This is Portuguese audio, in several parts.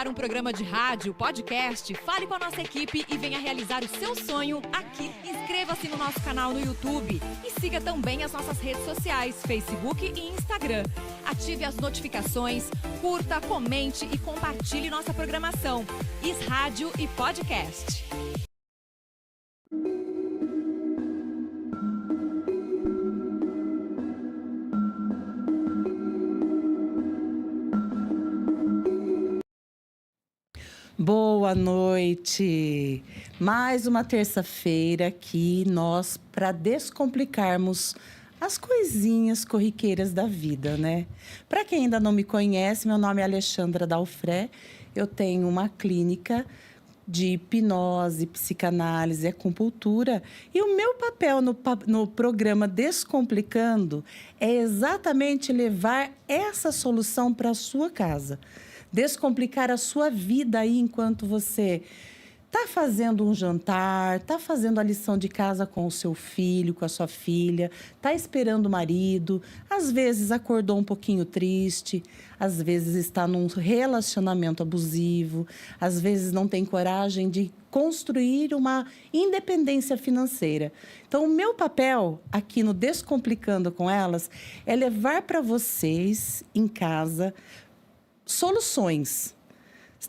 um programa de rádio, podcast? Fale com a nossa equipe e venha realizar o seu sonho aqui. Inscreva-se no nosso canal no YouTube e siga também as nossas redes sociais, Facebook e Instagram. Ative as notificações, curta, comente e compartilhe nossa programação. Rádio e podcast. Boa noite! Mais uma terça-feira aqui, nós para descomplicarmos as coisinhas corriqueiras da vida, né? Para quem ainda não me conhece, meu nome é Alexandra Dalfré, eu tenho uma clínica de hipnose, psicanálise, acupuntura e o meu papel no programa Descomplicando é exatamente levar essa solução para a sua casa. Descomplicar a sua vida aí enquanto você está fazendo um jantar, está fazendo a lição de casa com o seu filho, com a sua filha, está esperando o marido, às vezes acordou um pouquinho triste, às vezes está num relacionamento abusivo, às vezes não tem coragem de construir uma independência financeira. Então, o meu papel aqui no Descomplicando com Elas é levar para vocês em casa soluções,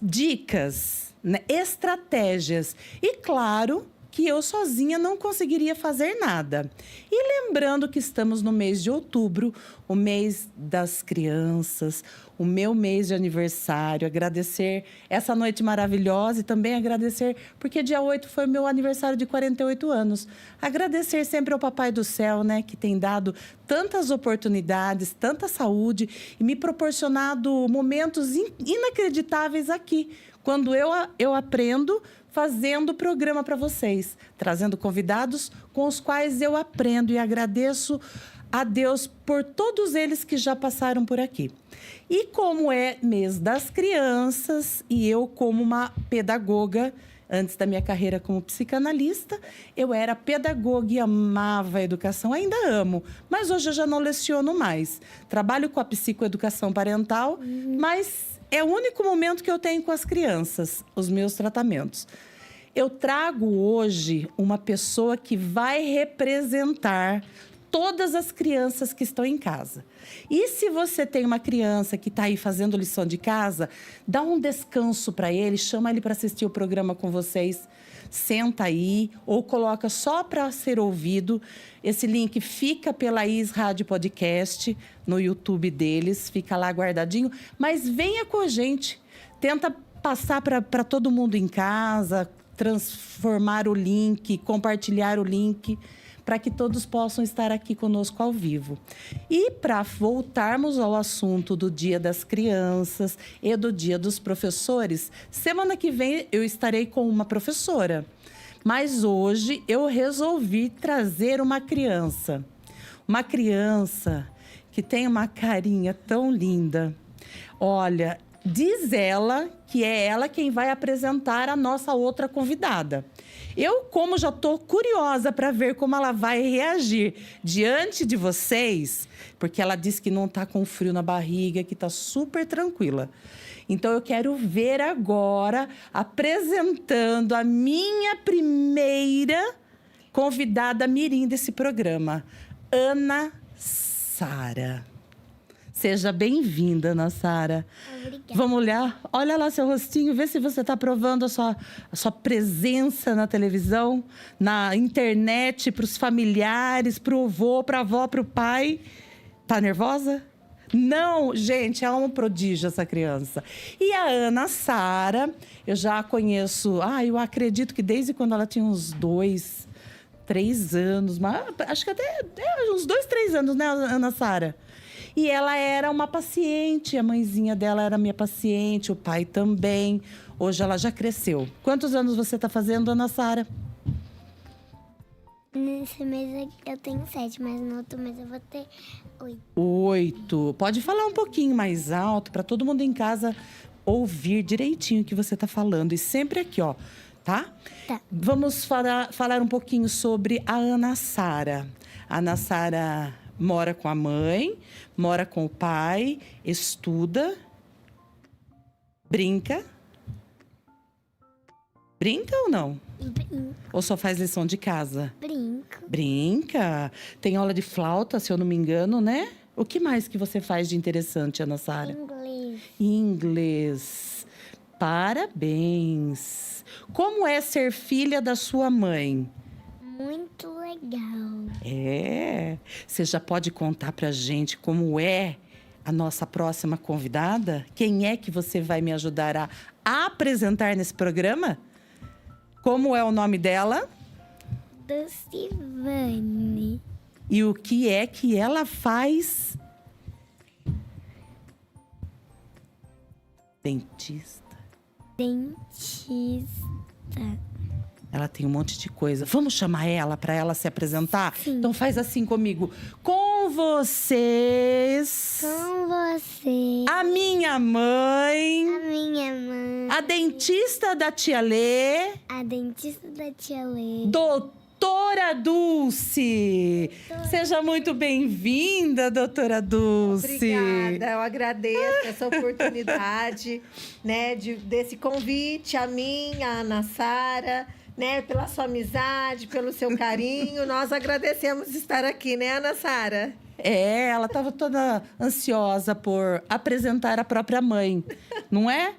dicas, né, estratégias. E claro que eu sozinha não conseguiria fazer nada. E lembrando que estamos no mês de outubro, o mês das crianças, o meu mês de aniversário, agradecer essa noite maravilhosa e também agradecer, porque dia 8 foi meu aniversário de 48 anos. Agradecer sempre ao Papai do Céu, né, que tem dado tantas oportunidades, tanta saúde e me proporcionado momentos inacreditáveis aqui, quando eu aprendo fazendo o programa para vocês, trazendo convidados com os quais eu aprendo e agradeço a Deus por todos eles que já passaram por aqui. E como é mês das crianças e eu como uma pedagoga, antes da minha carreira como psicanalista, eu era pedagoga e amava a educação, ainda amo, mas hoje eu já não leciono mais. Trabalho com a psicoeducação parental, mas é o único momento que eu tenho com as crianças, os meus tratamentos. Eu trago hoje uma pessoa que vai representar todas as crianças que estão em casa. E se você tem uma criança que está aí fazendo lição de casa, dá um descanso para ele, chama ele para assistir o programa com vocês, senta aí ou coloca só para ser ouvido. Esse link fica pela Rádio Podcast no YouTube deles, fica lá guardadinho, mas venha com a gente, tenta passar para todo mundo em casa, transformar o link, compartilhar o link, para que todos possam estar aqui conosco ao vivo. E para voltarmos ao assunto do Dia das Crianças e do Dia dos Professores, semana que vem eu estarei com uma professora. Mas hoje eu resolvi trazer uma criança. Uma criança que tem uma carinha tão linda. Olha, diz ela que é ela quem vai apresentar a nossa outra convidada. Eu, como já estou curiosa para ver como ela vai reagir diante de vocês, porque ela disse que não está com frio na barriga, que está super tranquila. Então, eu quero ver agora, apresentando a minha primeira convidada mirim desse programa, Ana Sara. Seja bem-vinda, Ana Sara. Obrigada. Vamos olhar? Olha lá seu rostinho, vê se você está provando a sua presença na televisão, na internet, para os familiares, para o avô, para a avó, para o pai. Tá nervosa? Não, gente, é um prodígio essa criança. E a Ana Sara, eu já a conheço, eu acredito que desde quando ela tinha uns 2, 3 anos, mas acho que até uns 2, 3 anos, né, Ana Sara? E ela era uma paciente, a mãezinha dela era minha paciente, o pai também. Hoje ela já cresceu. Quantos anos você está fazendo, Ana Sara? Nesse mês eu tenho 7, mas no outro mês eu vou ter 8. 8. Pode falar um pouquinho mais alto para todo mundo em casa ouvir direitinho o que você está falando. E sempre aqui, ó, tá? Tá. Vamos falar um pouquinho sobre a Ana Sara. A Ana Sara mora com a mãe, mora com o pai, estuda, brinca, Brinca ou não? Brinco. Ou só faz lição de casa? Brinco. Brinca. Tem aula de flauta, se eu não me engano, né? O que mais que você faz de interessante, Ana Sara? Inglês. Inglês. Parabéns. Como é ser filha da sua mãe? Muito legal. É. Você já pode contar pra gente como é a nossa próxima convidada? Quem é que você vai me ajudar a apresentar nesse programa? Como é o nome dela? Dulcivane. E o que é que ela faz? Dentista. Dentista. Ela tem um monte de coisa. Vamos chamar ela para ela se apresentar? Sim. Então faz assim comigo. Com vocês, Com você. a minha mãe, A minha mãe. a dentista da tia Lê, A dentista da tia Lê. doutora Dulce. Seja muito bem-vinda, doutora Dulce. Obrigada, eu agradeço essa oportunidade, né, desse convite a mim, a Ana Sara, né, pela sua amizade, pelo seu carinho. Nós agradecemos estar aqui, né, Ana Sara? É, ela estava toda ansiosa por apresentar a própria mãe, não é?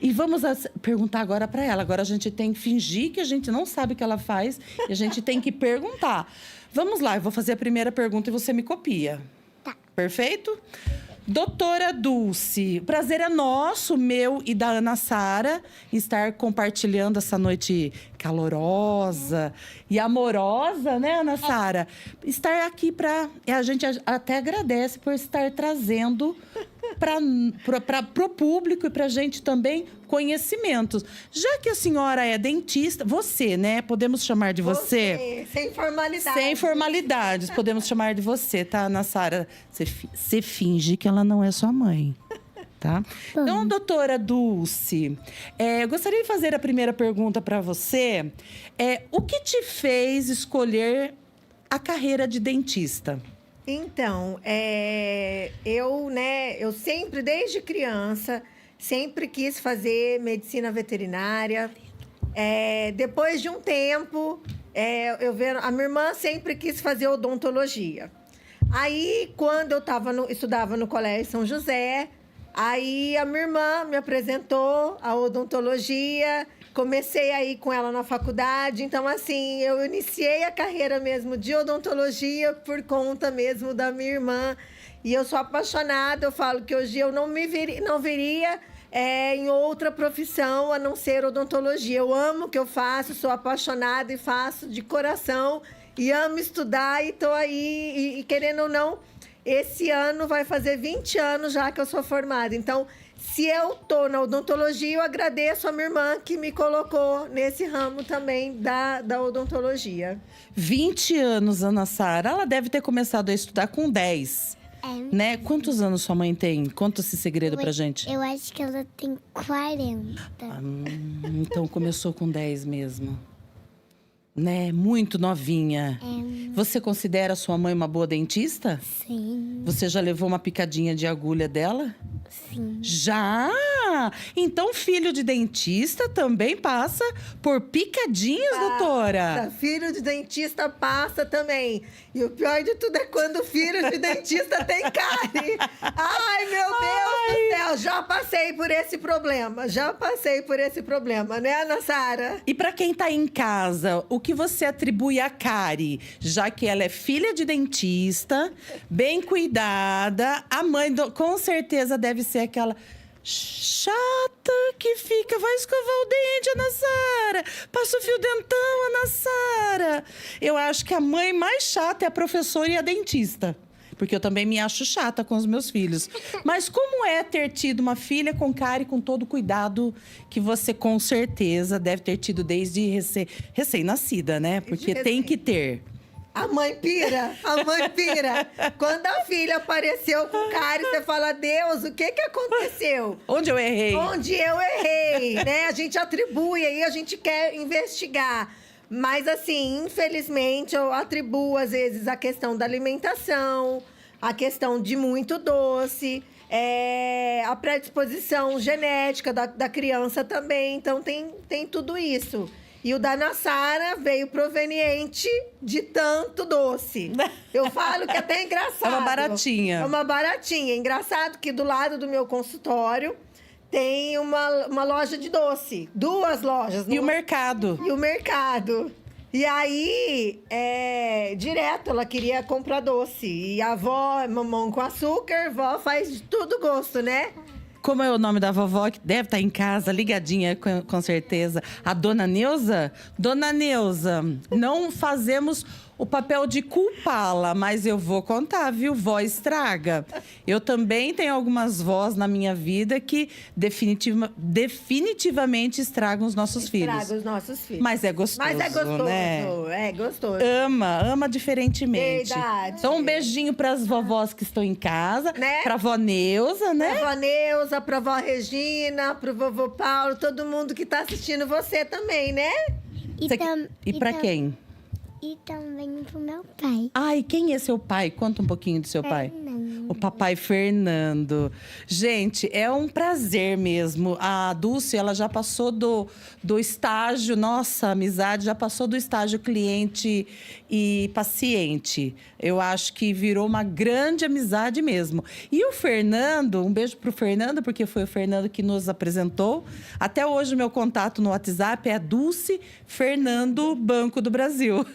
E vamos perguntar agora para ela. Agora a gente tem que fingir que a gente não sabe o que ela faz e a gente tem que perguntar. Vamos lá, eu vou fazer a primeira pergunta e você me copia. Tá. Perfeito? Doutora Dulce, o prazer é nosso, meu e da Ana Sara, estar compartilhando essa noite calorosa e amorosa, né, Ana Sara? Estar aqui para... A gente até agradece por estar trazendo para o público e para a gente também conhecimentos. Já que a senhora é dentista, você, né? Podemos chamar de você? Sem formalidade. Sem formalidades, podemos chamar de você, tá, Ana Sara? Você finge que ela não é sua mãe, tá? Então, doutora Dulce, eu gostaria de fazer a primeira pergunta para você. O que te fez escolher a carreira de dentista? Então, eu sempre, desde criança, sempre quis fazer medicina veterinária. Depois de um tempo, a minha irmã sempre quis fazer odontologia. Aí, quando eu estudava no Colégio São José, aí a minha irmã me apresentou a odontologia. Comecei a ir com ela na faculdade, então assim, eu iniciei a carreira mesmo de odontologia por conta mesmo da minha irmã. E eu sou apaixonada, eu falo que hoje eu não veria em outra profissão a não ser odontologia. Eu amo o que eu faço, sou apaixonada e faço de coração. E amo estudar e estou aí, e querendo ou não, esse ano vai fazer 20 anos já que eu sou formada. Então, se eu estou na odontologia, eu agradeço a minha irmã que me colocou nesse ramo também da odontologia. 20 anos, Ana Sara. Ela deve ter começado a estudar com 10. Né? Quantos anos sua mãe tem? Conta esse segredo pra gente. Eu acho que ela tem 40. Então começou com 10 mesmo. Né? Muito novinha. Você considera sua mãe uma boa dentista? Sim. Você já levou uma picadinha de agulha dela? Sim. Já? Então, filho de dentista também passa por picadinhas, doutora? Filho de dentista passa também. E o pior de tudo é quando o filho de dentista tem cárie. Ai, meu Deus do céu. Já passei por esse problema. Né, Ana Sara? E para quem tá em casa, o que você atribui à cárie? Já que ela é filha de dentista, bem cuidada, a mãe com certeza deve ser aquela chata que fica, vai escovar o dente, Ana Sara, passa o fio dentão, Ana Sara. Eu acho que a mãe mais chata é a professora e a dentista. Porque eu também me acho chata com os meus filhos. Mas como é ter tido uma filha com cárie, com todo o cuidado que você com certeza deve ter tido desde recém-nascida, né? Porque tem que ter. A mãe pira. Quando a filha apareceu com cárie, você fala, Deus, o que aconteceu? Onde eu errei? Né? A gente atribui, aí a gente quer investigar. Mas, assim, infelizmente, eu atribuo, às vezes, a questão da alimentação, a questão de muito doce. a predisposição genética da criança também. Então, tem tudo isso. E o da Nassara veio proveniente de tanto doce. Eu falo que até é engraçado. É uma baratinha. É uma baratinha. Engraçado que do lado do meu consultório tem uma loja de doce. 2 lojas. E o mercado. E o mercado. E aí, direto, ela queria comprar doce. E a avó, mamão com açúcar, vó faz de tudo gosto, né? Como é o nome da vovó, que deve estar em casa, ligadinha com certeza. A Dona Neuza? Dona Neuza, não fazemos o papel de culpá-la, mas eu vou contar, viu? Vó estraga. Eu também tenho algumas vós na minha vida que definitivamente estragam os nossos filhos. Estraga os nossos filhos. Mas é gostoso, né? É gostoso. Ama diferentemente. Verdade. Então, um beijinho para as vovós que estão em casa, Né? pra vó Neuza, né? Pra vó Neuza, pra vó Regina, pro vovô Paulo, todo mundo que tá assistindo você também, né? E pra quem? E também pro meu pai. Ai, quem é seu pai? Conta um pouquinho do seu pai. Fernando. O papai Fernando. Gente, é um prazer mesmo. A Dulce, ela já passou do estágio, nossa amizade já passou do estágio cliente e paciente. Eu acho que virou uma grande amizade mesmo. E o Fernando, um beijo pro Fernando, porque foi o Fernando que nos apresentou. Até hoje, o meu contato no WhatsApp é Dulce Fernando Banco do Brasil.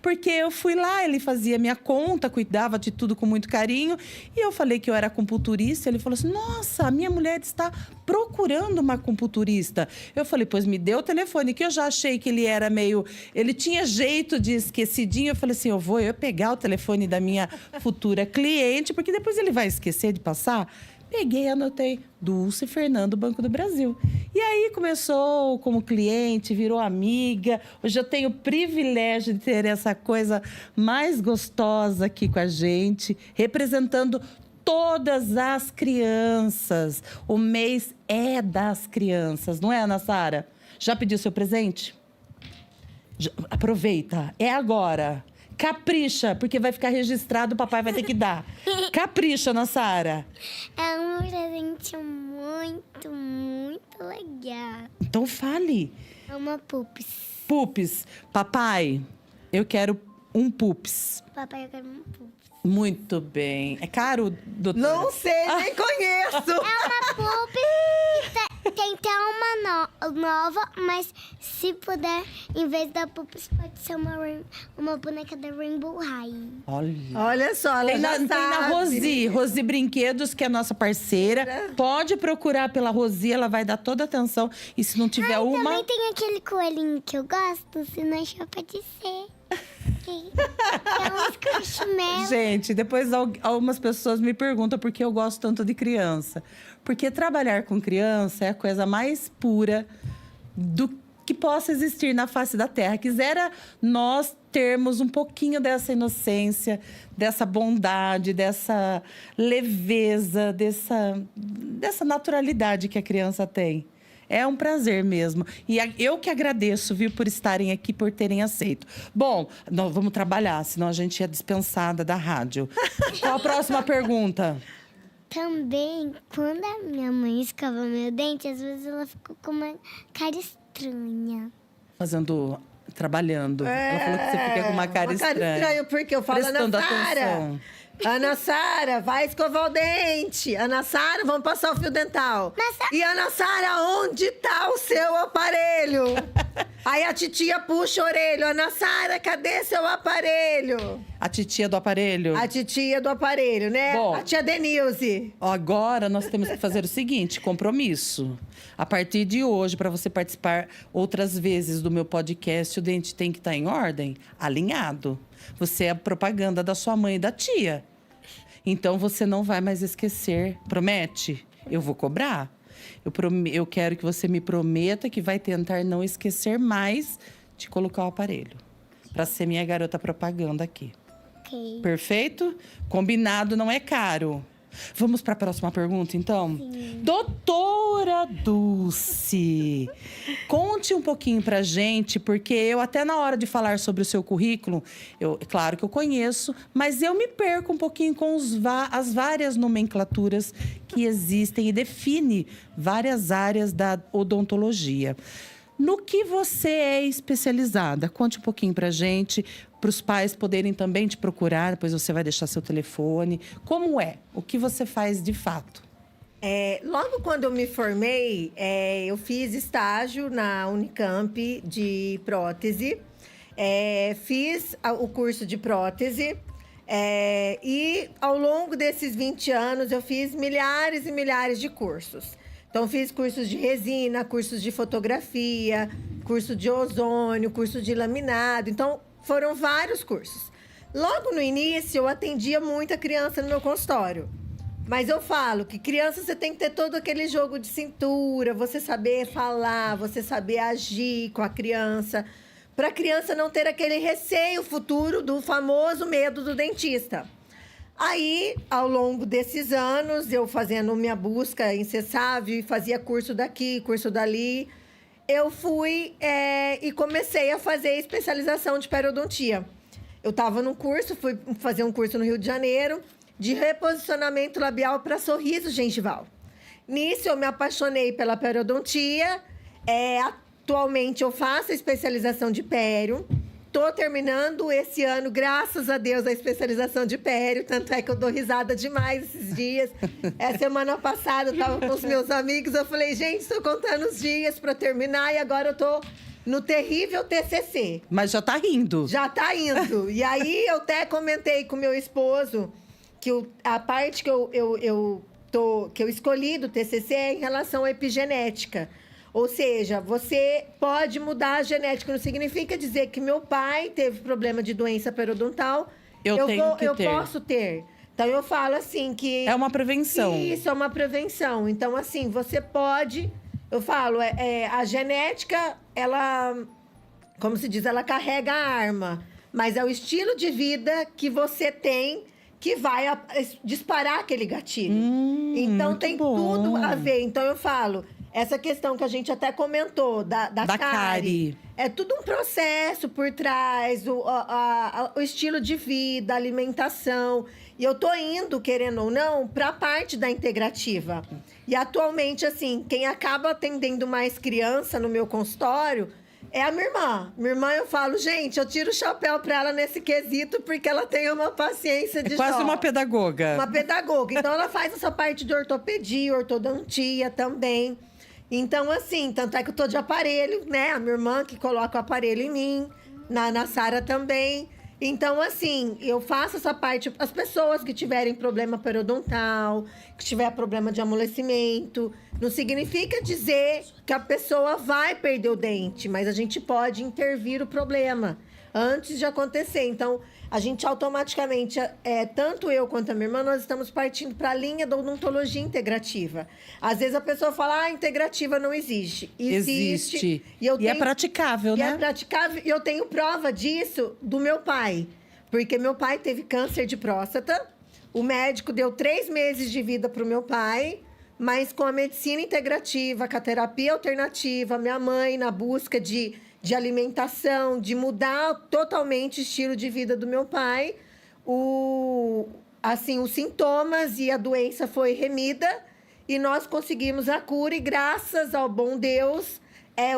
Porque eu fui lá, ele fazia minha conta, cuidava de tudo com muito carinho. E eu falei que eu era acupunturista. Ele falou assim: nossa, a minha mulher está procurando uma acupunturista. Eu falei: pois me dê o telefone, que eu já achei que ele era meio... Ele tinha jeito de esquecidinho. Eu falei assim: eu vou pegar o telefone da minha futura cliente, porque depois ele vai esquecer de passar. Peguei e anotei: Dulce Fernando, Banco do Brasil. E aí começou como cliente, virou amiga. Hoje eu tenho o privilégio de ter essa coisa mais gostosa aqui com a gente, representando todas as crianças. O mês é das crianças, não é, Ana Sara? Já pediu seu presente? Aproveita, é agora. Capricha, porque vai ficar registrado, o papai vai ter que dar. Capricha, Ana Sara. É um presente muito, muito legal. Então fale. É uma pups. Pups. Papai, eu quero um pups. Papai, eu quero um pups. Muito bem. É caro, doutor? Não sei, nem conheço. É uma pups que tem até uma nova, mas se puder, em vez da pups, pode ser uma boneca da Rainbow High. Olha só, ela Tem já na sabe. Rosi Brinquedos, que é a nossa parceira. Pode procurar pela Rosi, ela vai dar toda a atenção. E se não tiver uma... Também tem aquele coelhinho que eu gosto, se não achar, pode ser. É um squishmallow. Gente, depois algumas pessoas me perguntam por que eu gosto tanto de criança. Porque trabalhar com criança é a coisa mais pura do que possa existir na face da Terra. Quisera nós termos um pouquinho dessa inocência, dessa bondade, dessa leveza, dessa naturalidade que a criança tem. É um prazer mesmo. E eu que agradeço, viu, por estarem aqui, por terem aceito. Bom, nós vamos trabalhar, senão a gente é dispensada da rádio. Qual a próxima pergunta? Também, quando a minha mãe escova meu dente, às vezes ela ficou com uma cara estranha. Trabalhando. Ela falou que você fica com uma cara estranha. Porque eu falo, Prestando Ana Sara. atenção. Ana Sara, vai escovar o dente. Ana Sara, vamos passar o fio dental. E Ana Sara, onde tá o seu aparelho? Aí a titia puxa a orelha. Ana Sara, cadê seu aparelho? A titia do aparelho? A titia do aparelho, né? Bom. A tia Denilze. Agora nós temos que fazer o seguinte, compromisso. A partir de hoje, para você participar outras vezes do meu podcast, o dente tem que estar em ordem, alinhado. Você é a propaganda da sua mãe e da tia. Então você não vai mais esquecer. Promete? Eu vou cobrar. Eu quero que você me prometa que vai tentar não esquecer mais de colocar o aparelho. Para ser minha garota propaganda aqui. Ok. Perfeito? Combinado, não é caro. Vamos para a próxima pergunta, então? Sim. Doutora Dulce, conte um pouquinho pra gente, porque eu até na hora de falar sobre o seu currículo, claro que eu conheço, mas eu me perco um pouquinho com as várias nomenclaturas que existem e define várias áreas da odontologia. No que você é especializada? Conte um pouquinho pra gente, para os pais poderem também te procurar, depois você vai deixar seu telefone. Como é? O que você faz de fato? Logo quando eu me formei, eu fiz estágio na Unicamp de prótese. Fiz o curso de prótese. E ao longo desses 20 anos, eu fiz milhares e milhares de cursos. Então, fiz cursos de resina, cursos de fotografia, curso de ozônio, curso de laminado. Então, foram vários cursos. Logo no início, eu atendia muita criança no meu consultório. Mas eu falo que criança, você tem que ter todo aquele jogo de cintura, você saber falar, você saber agir com a criança, para a criança não ter aquele receio futuro do famoso medo do dentista. Aí, ao longo desses anos, eu fazendo minha busca incessável, fazia curso daqui, curso dali, eu fui e comecei a fazer especialização de periodontia. Eu estava num curso, fui fazer um curso no Rio de Janeiro, de reposicionamento labial para sorriso gengival. Nisso, eu me apaixonei pela periodontia. Atualmente, eu faço a especialização de pério. Estou terminando esse ano, graças a Deus, a especialização de pério. Tanto é que eu dou risada demais esses dias. Semana passada, eu estava com os meus amigos. Eu falei, gente, estou contando os dias para terminar. E agora eu estou no terrível TCC. Mas já está indo. Já está indo. E aí, eu até comentei com meu esposo que a parte que eu escolhi do TCC é em relação à epigenética. Ou seja, você pode mudar a genética. Não significa dizer que meu pai teve problema de doença periodontal. Eu posso ter. Então, eu falo assim que... É uma prevenção. Isso, é uma prevenção. Então, assim, você pode... Eu falo, a genética, ela... Como se diz, ela carrega a arma. Mas é o estilo de vida que você tem que vai disparar aquele gatilho. Então, tem tudo a ver. Então, eu falo... Essa questão que a gente até comentou, da cárie. É tudo um processo por trás, o estilo de vida, a alimentação. E eu tô indo, querendo ou não, para a parte da integrativa. E atualmente, assim, quem acaba atendendo mais criança no meu consultório é a minha irmã. Minha irmã, eu falo, gente, eu tiro o chapéu para ela nesse quesito, porque ela tem uma paciência de quase uma pedagoga. Uma pedagoga. Então, ela faz essa parte de ortopedia, ortodontia também. Então, assim, tanto é que eu tô de aparelho, né? A minha irmã que coloca o aparelho em mim, na Sara também. Então, assim, eu faço essa parte. As pessoas que tiverem problema periodontal, que tiver problema de amolecimento, não significa dizer que a pessoa vai perder o dente, mas a gente pode intervir o problema antes de acontecer. Então, a gente automaticamente, tanto eu quanto a minha irmã, nós estamos partindo para a linha da odontologia integrativa. Às vezes a pessoa fala, integrativa não existe. Existe. E é praticável, né? É praticável. E eu tenho prova disso do meu pai. Porque meu pai teve câncer de próstata. O médico deu 3 meses de vida para o meu pai. Mas com a medicina integrativa, com a terapia alternativa, minha mãe na busca de alimentação, de mudar totalmente o estilo de vida do meu pai, os sintomas e a doença foi remida e nós conseguimos a cura e graças ao bom Deus,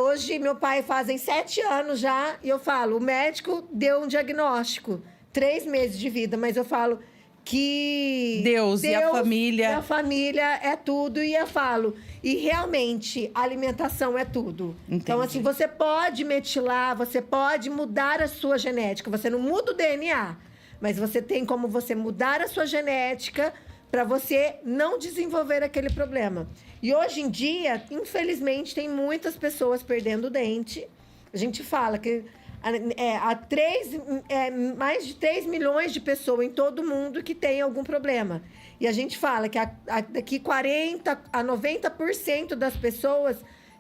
hoje meu pai fazem 7 anos já e eu falo, o médico deu um diagnóstico, 3 meses de vida, mas eu falo que Deus e a família. E a família é tudo. E eu falo, e realmente a alimentação é tudo. Entendi. Então, assim, você pode metilar, você pode mudar a sua genética. Você não muda o DNA, mas você tem como você mudar a sua genética para você não desenvolver aquele problema. E hoje em dia, infelizmente, tem muitas pessoas perdendo o dente. A gente fala que mais de 3 milhões de pessoas em todo o mundo que tem algum problema. E a gente fala que daqui 40% a 90% das pessoas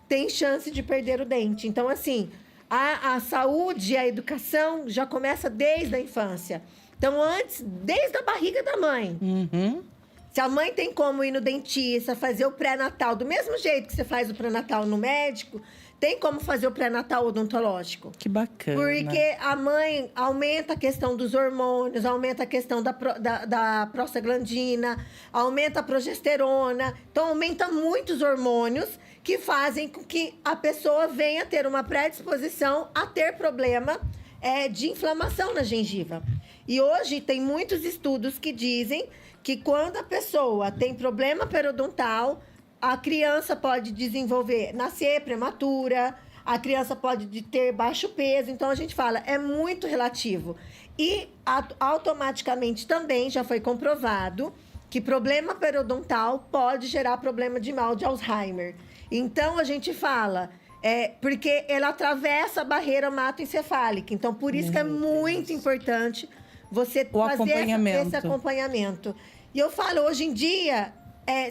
tem chance de perder o dente. Então, assim, a saúde e a educação já começa desde a infância. Então, desde a barriga da mãe. Uhum. Se a mãe tem como ir no dentista, fazer o pré-natal, do mesmo jeito que você faz o pré-natal no médico, tem como fazer o pré-natal odontológico. Que bacana. Porque a mãe aumenta a questão dos hormônios, aumenta a questão da prostaglandina, aumenta a progesterona. Então, aumenta muitos hormônios que fazem com que a pessoa venha ter uma predisposição a ter problema de inflamação na gengiva. E hoje tem muitos estudos que dizem que quando a pessoa tem problema periodontal, a criança pode nascer prematura, a criança pode ter baixo peso. Então, a gente fala, é muito relativo. E automaticamente também já foi comprovado que problema periodontal pode gerar problema de mal de Alzheimer. Então, a gente fala, porque ela atravessa a barreira hematoencefálica. Então, por isso que é muito importante você fazer esse acompanhamento. E eu falo, hoje em dia,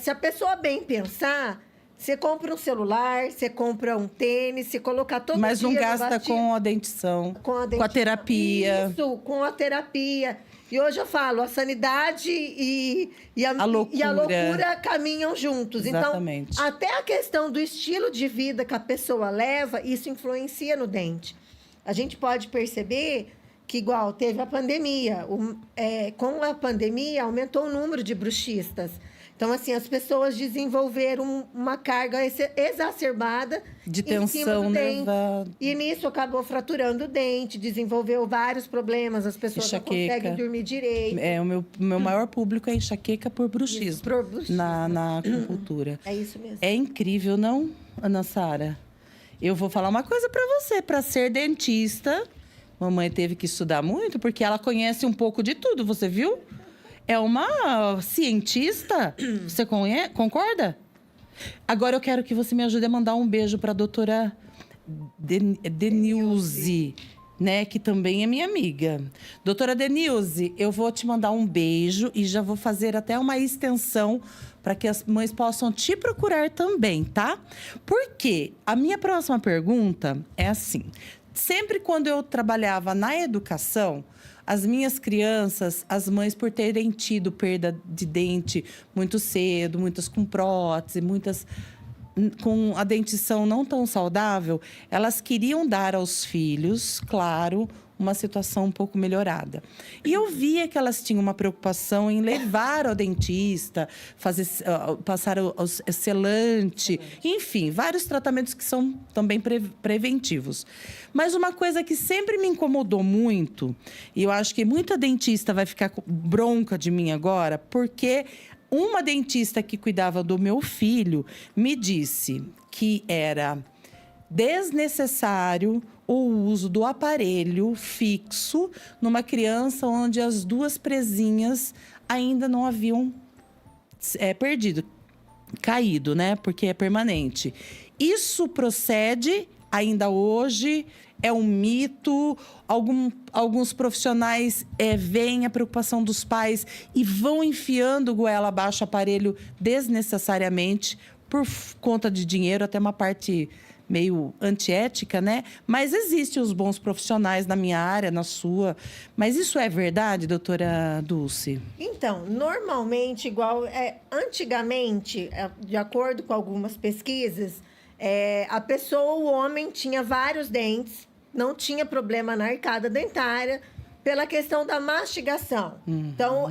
se a pessoa bem pensar, você compra um celular, você compra um tênis, você coloca todo dia... Mas não gasta com a dentição, com a terapia. Isso, com a terapia. E hoje eu falo, a sanidade e a loucura caminham juntos. Exatamente. Então, até a questão do estilo de vida que a pessoa leva, isso influencia no dente. A gente pode perceber que, igual, teve a pandemia. Com a pandemia, aumentou o número de bruxistas. Então, assim, as pessoas desenvolveram uma carga exacerbada de tensão, né? E nisso acabou fraturando o dente, desenvolveu vários problemas, as pessoas não conseguem dormir direito. O meu maior público é enxaqueca por bruxismo, na acupuntura. É isso mesmo. É incrível, não, Ana Sara? Eu vou falar uma coisa para você. Para ser dentista, mamãe teve que estudar muito, porque ela conhece um pouco de tudo, você viu? É uma cientista. Você concorda? Agora eu quero que você me ajude a mandar um beijo para a doutora Denilze, né? Que também é minha amiga. Doutora Denilze, eu vou te mandar um beijo e já vou fazer até uma extensão para que as mães possam te procurar também, tá? Porque a minha próxima pergunta é assim. Sempre quando eu trabalhava na educação, as minhas crianças, as mães, por terem tido perda de dente muito cedo, muitas com prótese, muitas com a dentição não tão saudável, elas queriam dar aos filhos, claro, uma situação um pouco melhorada. E eu via que elas tinham uma preocupação em levar ao dentista, passar o selante, enfim, vários tratamentos que são também preventivos. Mas uma coisa que sempre me incomodou muito, e eu acho que muita dentista vai ficar bronca de mim agora, porque uma dentista que cuidava do meu filho me disse que era desnecessário o uso do aparelho fixo numa criança onde as duas presinhas ainda não haviam caído, né? Porque é permanente. Isso procede ainda hoje? É um mito? Alguns profissionais veem a preocupação dos pais e vão enfiando goela abaixo o aparelho desnecessariamente por conta de dinheiro, até uma parte meio antiética, né? Mas existem os bons profissionais na minha área, na sua. Mas isso é verdade, doutora Dulce? Então, normalmente, antigamente, de acordo com algumas pesquisas, a pessoa, o homem, tinha vários dentes, não tinha problema na arcada dentária, pela questão da mastigação. Uhum. Então,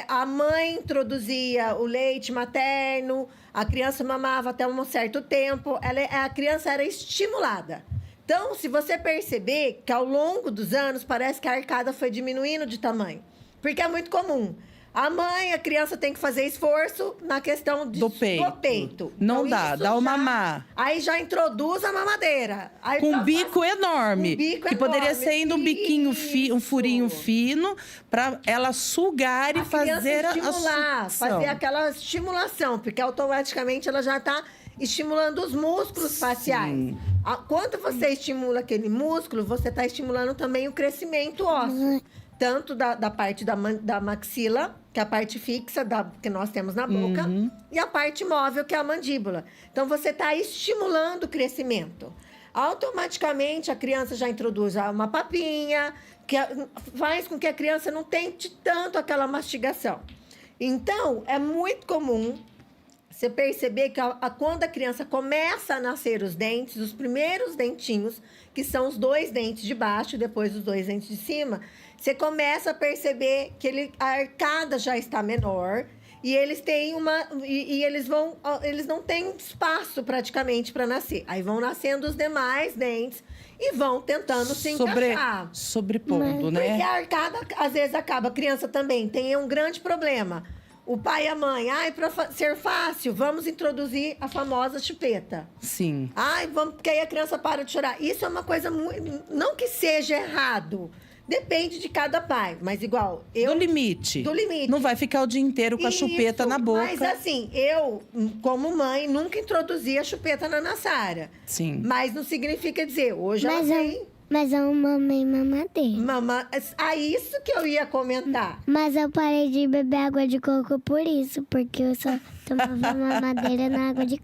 a mãe introduzia o leite materno, a criança mamava até um certo tempo, a criança era estimulada. Então, se você perceber que ao longo dos anos, parece que a arcada foi diminuindo de tamanho. Porque é muito comum. A criança tem que fazer esforço na questão do peito. Não então, dá o mamar. Aí já introduz a mamadeira. Aí com um bico enorme. Que poderia ser ainda um biquinho, um furinho fino, para ela sugar e fazer a sucção. Fazer aquela estimulação, porque automaticamente ela já está estimulando os músculos faciais. Quando você estimula aquele músculo, você está estimulando também o crescimento ósseo. Tanto da parte da maxila, que é a parte fixa que nós temos na boca, e a parte móvel, que é a mandíbula. Então, você está estimulando o crescimento. Automaticamente, a criança já introduz uma papinha, que faz com que a criança não tente tanto aquela mastigação. Então, é muito comum você perceber que quando a criança começa a nascer os dentes, os primeiros dentinhos, que são os 2 dentes de baixo e depois os 2 dentes de cima, você começa a perceber que a arcada já está menor e eles têm eles não têm espaço praticamente para nascer. Aí vão nascendo os demais dentes e vão tentando se encaixar. Sobrepondo, né? Porque a arcada, às vezes, acaba. A criança também tem um grande problema. O pai e a mãe, para ser fácil, vamos introduzir a famosa chupeta. Sim. Porque aí a criança para de chorar. Isso é uma coisa muito... Não que seja errado. Depende de cada pai. Mas igual, Do limite. Do limite. Não vai ficar o dia inteiro com a chupeta na boca. Mas assim, eu, como mãe, nunca introduzi a chupeta na Nassara. Sim. Mas não significa dizer, hoje ela tem... Mas eu mamei mamadeira. Isso que eu ia comentar. Mas eu parei de beber água de coco por isso, porque eu só tomava mamadeira na água de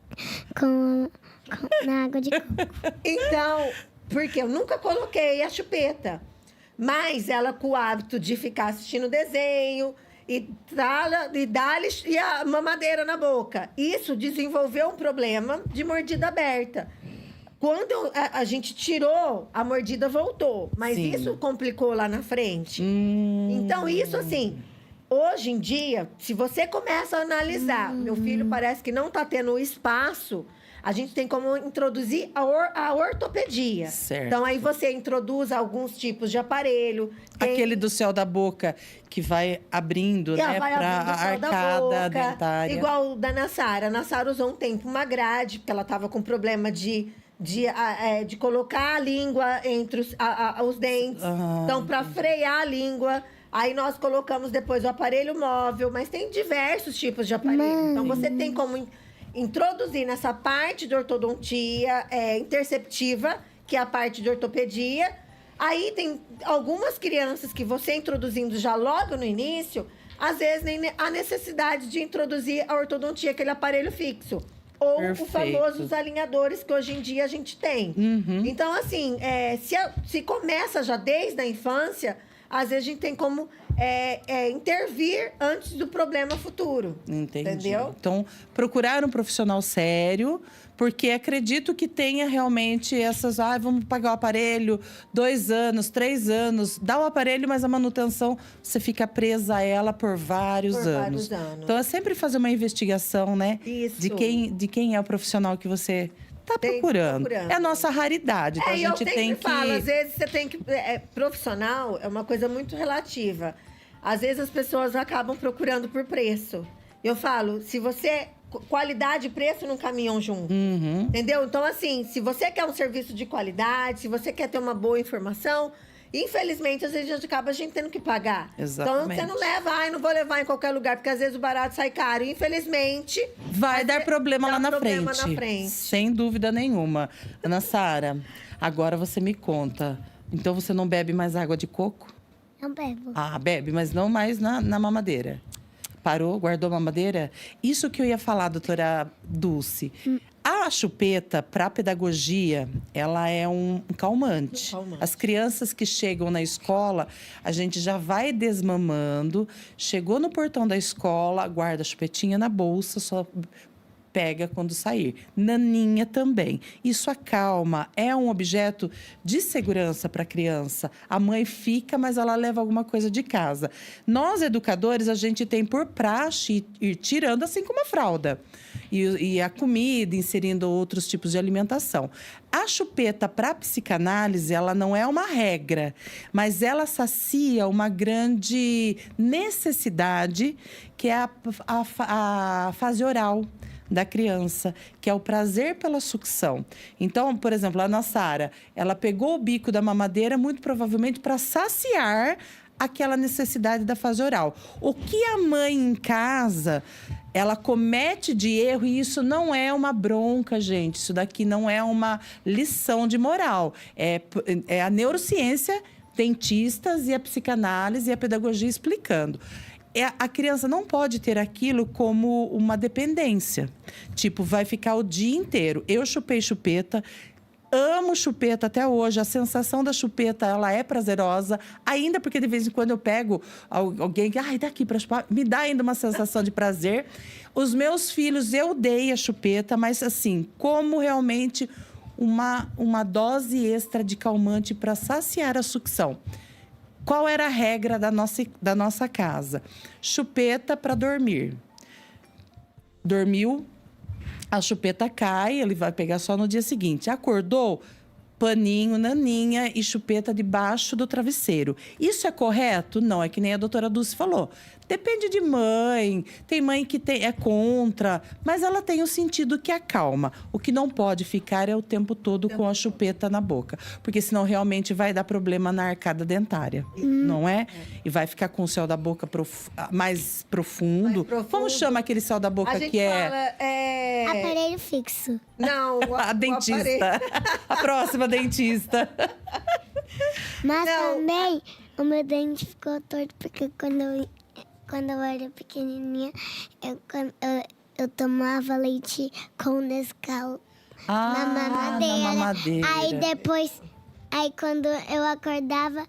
coco. Então, porque eu nunca coloquei a chupeta. Mas ela, com o hábito de ficar assistindo desenho e dar-lhe a mamadeira na boca. Isso desenvolveu um problema de mordida aberta. Quando a gente tirou, a mordida voltou. Mas Sim. isso complicou lá na frente. Então, isso assim... Hoje em dia, se você começa a analisar... Meu filho parece que não está tendo espaço... A gente tem como introduzir a ortopedia. Certo. Então, aí você introduz alguns tipos de aparelho. Aquele do céu da boca, que vai abrindo, né? Vai Pra abrindo o céu da arcada boca. dentária. Igual o da Nassara. A Nassara usou um tempo uma grade, porque ela estava com problema de colocar a língua entre os dentes. Então, para frear a língua... Aí nós colocamos depois o aparelho móvel. Mas tem diversos tipos de aparelho. Então, você tem como... introduzir nessa parte de ortodontia interceptiva, que é a parte de ortopedia. Aí tem algumas crianças que você introduzindo já logo no início, às vezes nem a necessidade de introduzir a ortodontia, aquele aparelho fixo. Ou Perfeito. os famosos alinhadores que hoje em dia a gente tem. Então, assim, se começa já desde a infância, às vezes a gente tem como intervir antes do problema futuro. Entendi. Entendeu? Então, procurar um profissional sério, porque acredito que tenha realmente essas... vamos pagar o aparelho, 2 anos, 3 anos. Dá o aparelho, mas a manutenção, você fica presa a ela por vários anos. Então, é sempre fazer uma investigação, né? Isso. De quem é o profissional que você... tá Tem que procurando. procurando. É a nossa raridade. Então a eu gente sempre tem que. falo, às vezes você tem que. Profissional é uma coisa muito relativa. Às vezes as pessoas acabam procurando por preço. Eu falo, se você. Qualidade e preço não caminham junto. Entendeu? Então, assim, se você quer um serviço de qualidade, se você quer ter uma boa informação. Infelizmente, às vezes a gente tendo que pagar. Exatamente. Então, você não leva, não vou levar em qualquer lugar, porque às vezes o barato sai caro. Infelizmente... Vai dar problema lá na frente. frente. Sem dúvida nenhuma. Ana Sara, agora você me conta. Então, você não bebe mais água de coco? Eu bebo. Bebe, mas não mais na mamadeira. Parou, guardou a mamadeira? Isso que eu ia falar, doutora Dulce. A chupeta, para a pedagogia, ela é um calmante. As crianças que chegam na escola, a gente já vai desmamando. Chegou no portão da escola, guarda a chupetinha na bolsa, só pega quando sair. Naninha também. Isso acalma, é um objeto de segurança para a criança. A mãe fica, mas ela leva alguma coisa de casa. Nós, educadores, a gente tem por praxe ir tirando, assim como a fralda. E a comida, inserindo outros tipos de alimentação. A chupeta para psicanálise, ela não é uma regra, mas ela sacia uma grande necessidade, que é a fase oral da criança, que é o prazer pela sucção. Então, por exemplo, a Nassara, ela pegou o bico da mamadeira muito provavelmente para saciar aquela necessidade da fase oral. O que a mãe em casa, ela comete de erro, e isso não é uma bronca, gente. Isso daqui não é uma lição de moral. É a neurociência, dentistas e a psicanálise e a pedagogia explicando. A criança não pode ter aquilo como uma dependência. Tipo, vai ficar o dia inteiro. Eu chupei chupeta, Amo chupeta até hoje. A sensação da chupeta, ela é prazerosa. Ainda porque de vez em quando eu pego alguém que... Ai, daqui para chupar. Me dá ainda uma sensação de prazer. Os meus filhos, eu dei a chupeta. Mas assim, como realmente uma dose extra de calmante para saciar a sucção. Qual era a regra da nossa casa? Chupeta para dormir. Dormiu, a chupeta cai, ele vai pegar só no dia seguinte. Acordou, paninho, naninha e chupeta debaixo do travesseiro. Isso é correto? Não, é que nem a doutora Dulce falou. Depende de mãe. Tem mãe que é contra, mas ela tem o sentido que acalma. O que não pode ficar é o tempo todo com a chupeta na boca. Porque senão realmente vai dar problema na arcada dentária, não é? E vai ficar com o céu da boca mais profundo. Como chama aquele céu da boca que fala, Aparelho fixo. Não, a dentista. A próxima dentista. Mas Não. também o meu dente ficou torto porque quando eu era pequenininha, eu tomava leite com Nescau na mamadeira. Aí depois, quando eu acordava,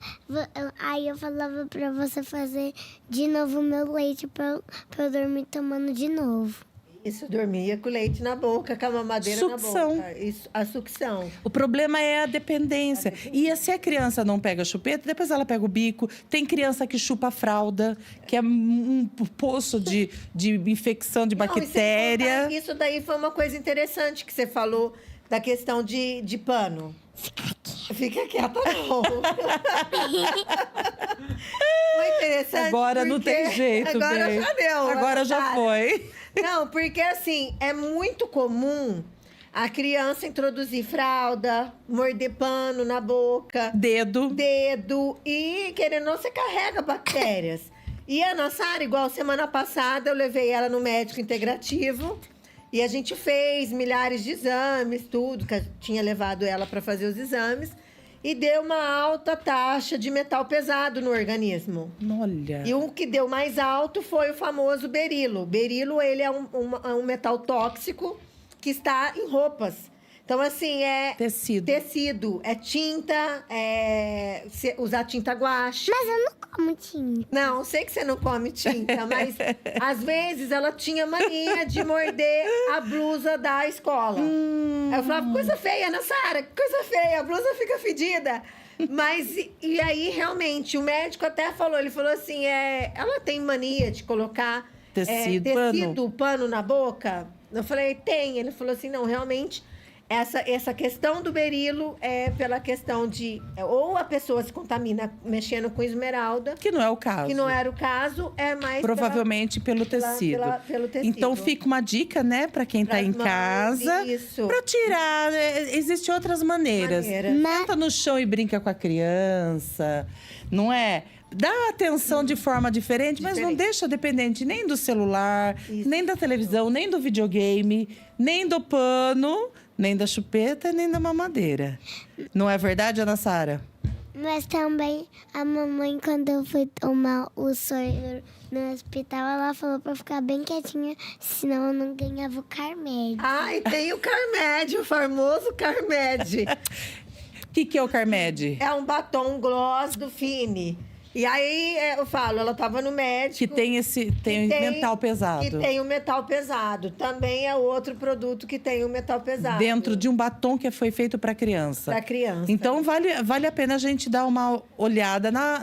aí eu falava pra você fazer de novo o meu leite pra eu dormir tomando de novo. Isso, dormia com leite na boca, com a mamadeira Sucção. na boca. Isso, a sucção. O problema é a dependência. E se a criança não pega a chupeta, depois ela pega o bico. Tem criança que chupa a fralda, que é um poço de infecção de bactéria. Isso daí foi uma coisa interessante que você falou da questão de pano. Fica quieta, não. Foi interessante. Agora não tem jeito, Agora bem. já deu. Agora já cara. foi. Não, porque assim, é muito comum a criança introduzir fralda, morder pano na boca, Dedo. e querendo ou não, você carrega bactérias. E a Nassara, igual semana passada, eu levei ela no médico integrativo e a gente fez milhares de exames, tudo, que eu tinha levado ela para fazer os exames. E deu uma alta taxa de metal pesado no organismo. Olha. E o que deu mais alto foi o famoso berilo. O berilo, ele é um metal tóxico que está em roupas. Então, assim, é... Tecido. É tinta, usar tinta guache. Mas eu não como tinta. Não, sei que você não come tinta, mas às vezes ela tinha mania de morder a blusa da escola. Aí eu falava, coisa feia, Nassara, coisa feia, a blusa fica fedida. Mas, e aí, realmente, o médico até falou, ele falou assim, ela tem mania de colocar pano na boca? Eu falei, tem. Ele falou assim, não, realmente... Essa questão do berilo é pela questão de... Ou a pessoa se contamina mexendo com esmeralda. Que não é o caso. Que não era o caso, é mais... Provavelmente pelo tecido. Pelo tecido. Então, fica uma dica, né? Para quem está em casa. Isso. Para tirar. Existem outras maneiras. Senta no chão e brinca com a criança. Não é? Dá atenção de forma diferente, mas não deixa dependente nem do celular, nem da televisão, nem do videogame, nem do pano, nem da chupeta, nem da mamadeira. Não é verdade, Ana Sara? Mas também a mamãe, quando eu fui tomar o soro no hospital, ela falou pra eu ficar bem quietinha, senão eu não ganhava o Carmed. Ai, tem o Carmed, o famoso Carmed. O que é o Carmed? É um batom gloss do Fini. E aí, eu falo, ela estava no médico... Que tem metal pesado. Que tem o metal pesado. Também é outro produto que tem o metal pesado. Dentro de um batom que foi feito para criança. Para criança. Então, vale a pena a gente dar uma olhada nas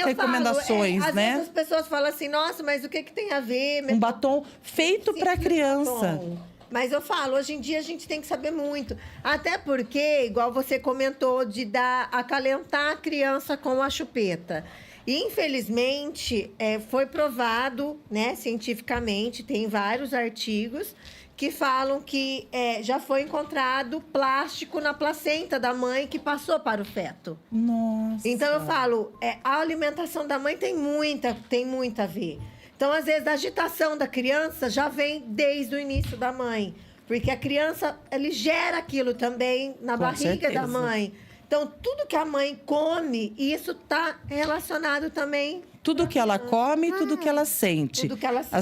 recomendações, às né? vezes as pessoas falam assim, nossa, mas o que tem a ver? Um batom feito para criança. Batom. Mas eu falo, hoje em dia a gente tem que saber muito. Até porque, igual você comentou, de acalentar a criança com a chupeta. E, infelizmente, foi provado, né, cientificamente, tem vários artigos que falam que já foi encontrado plástico na placenta da mãe que passou para o feto. Nossa. Então, eu falo, a alimentação da mãe tem muito a ver. Então, às vezes, a agitação da criança já vem desde o início da mãe. Porque a criança, ele gera aquilo também na barriga da mãe. Então, tudo que a mãe come, isso está relacionado também Tudo que ela come, tudo que ela sente. Tudo que ela sente.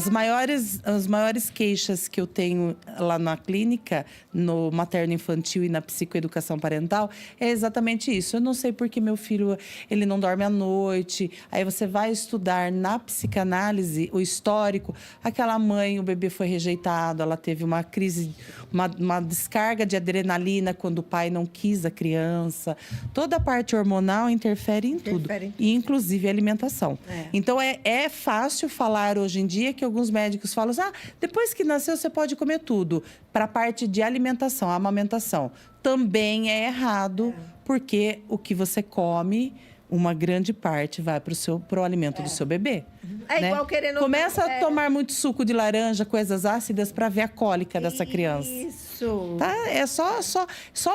As maiores queixas que eu tenho lá na clínica, no materno-infantil e na psicoeducação parental, é exatamente isso. Eu não sei por que meu filho ele não dorme à noite. Aí você vai estudar na psicanálise o histórico. Aquela mãe, o bebê foi rejeitado, ela teve uma crise, uma descarga de adrenalina quando o pai não quis a criança. Toda a parte hormonal interfere em tudo, e inclusive a alimentação. Então, é fácil falar hoje em dia que alguns médicos falam assim, depois que nasceu você pode comer tudo. Para a parte de alimentação, a amamentação. Também é errado, porque o que você come, uma grande parte vai para o alimento do seu bebê. É igual querendo... Começa a tomar muito suco de laranja, coisas ácidas, para ver a cólica dessa criança. Isso. Tá? É só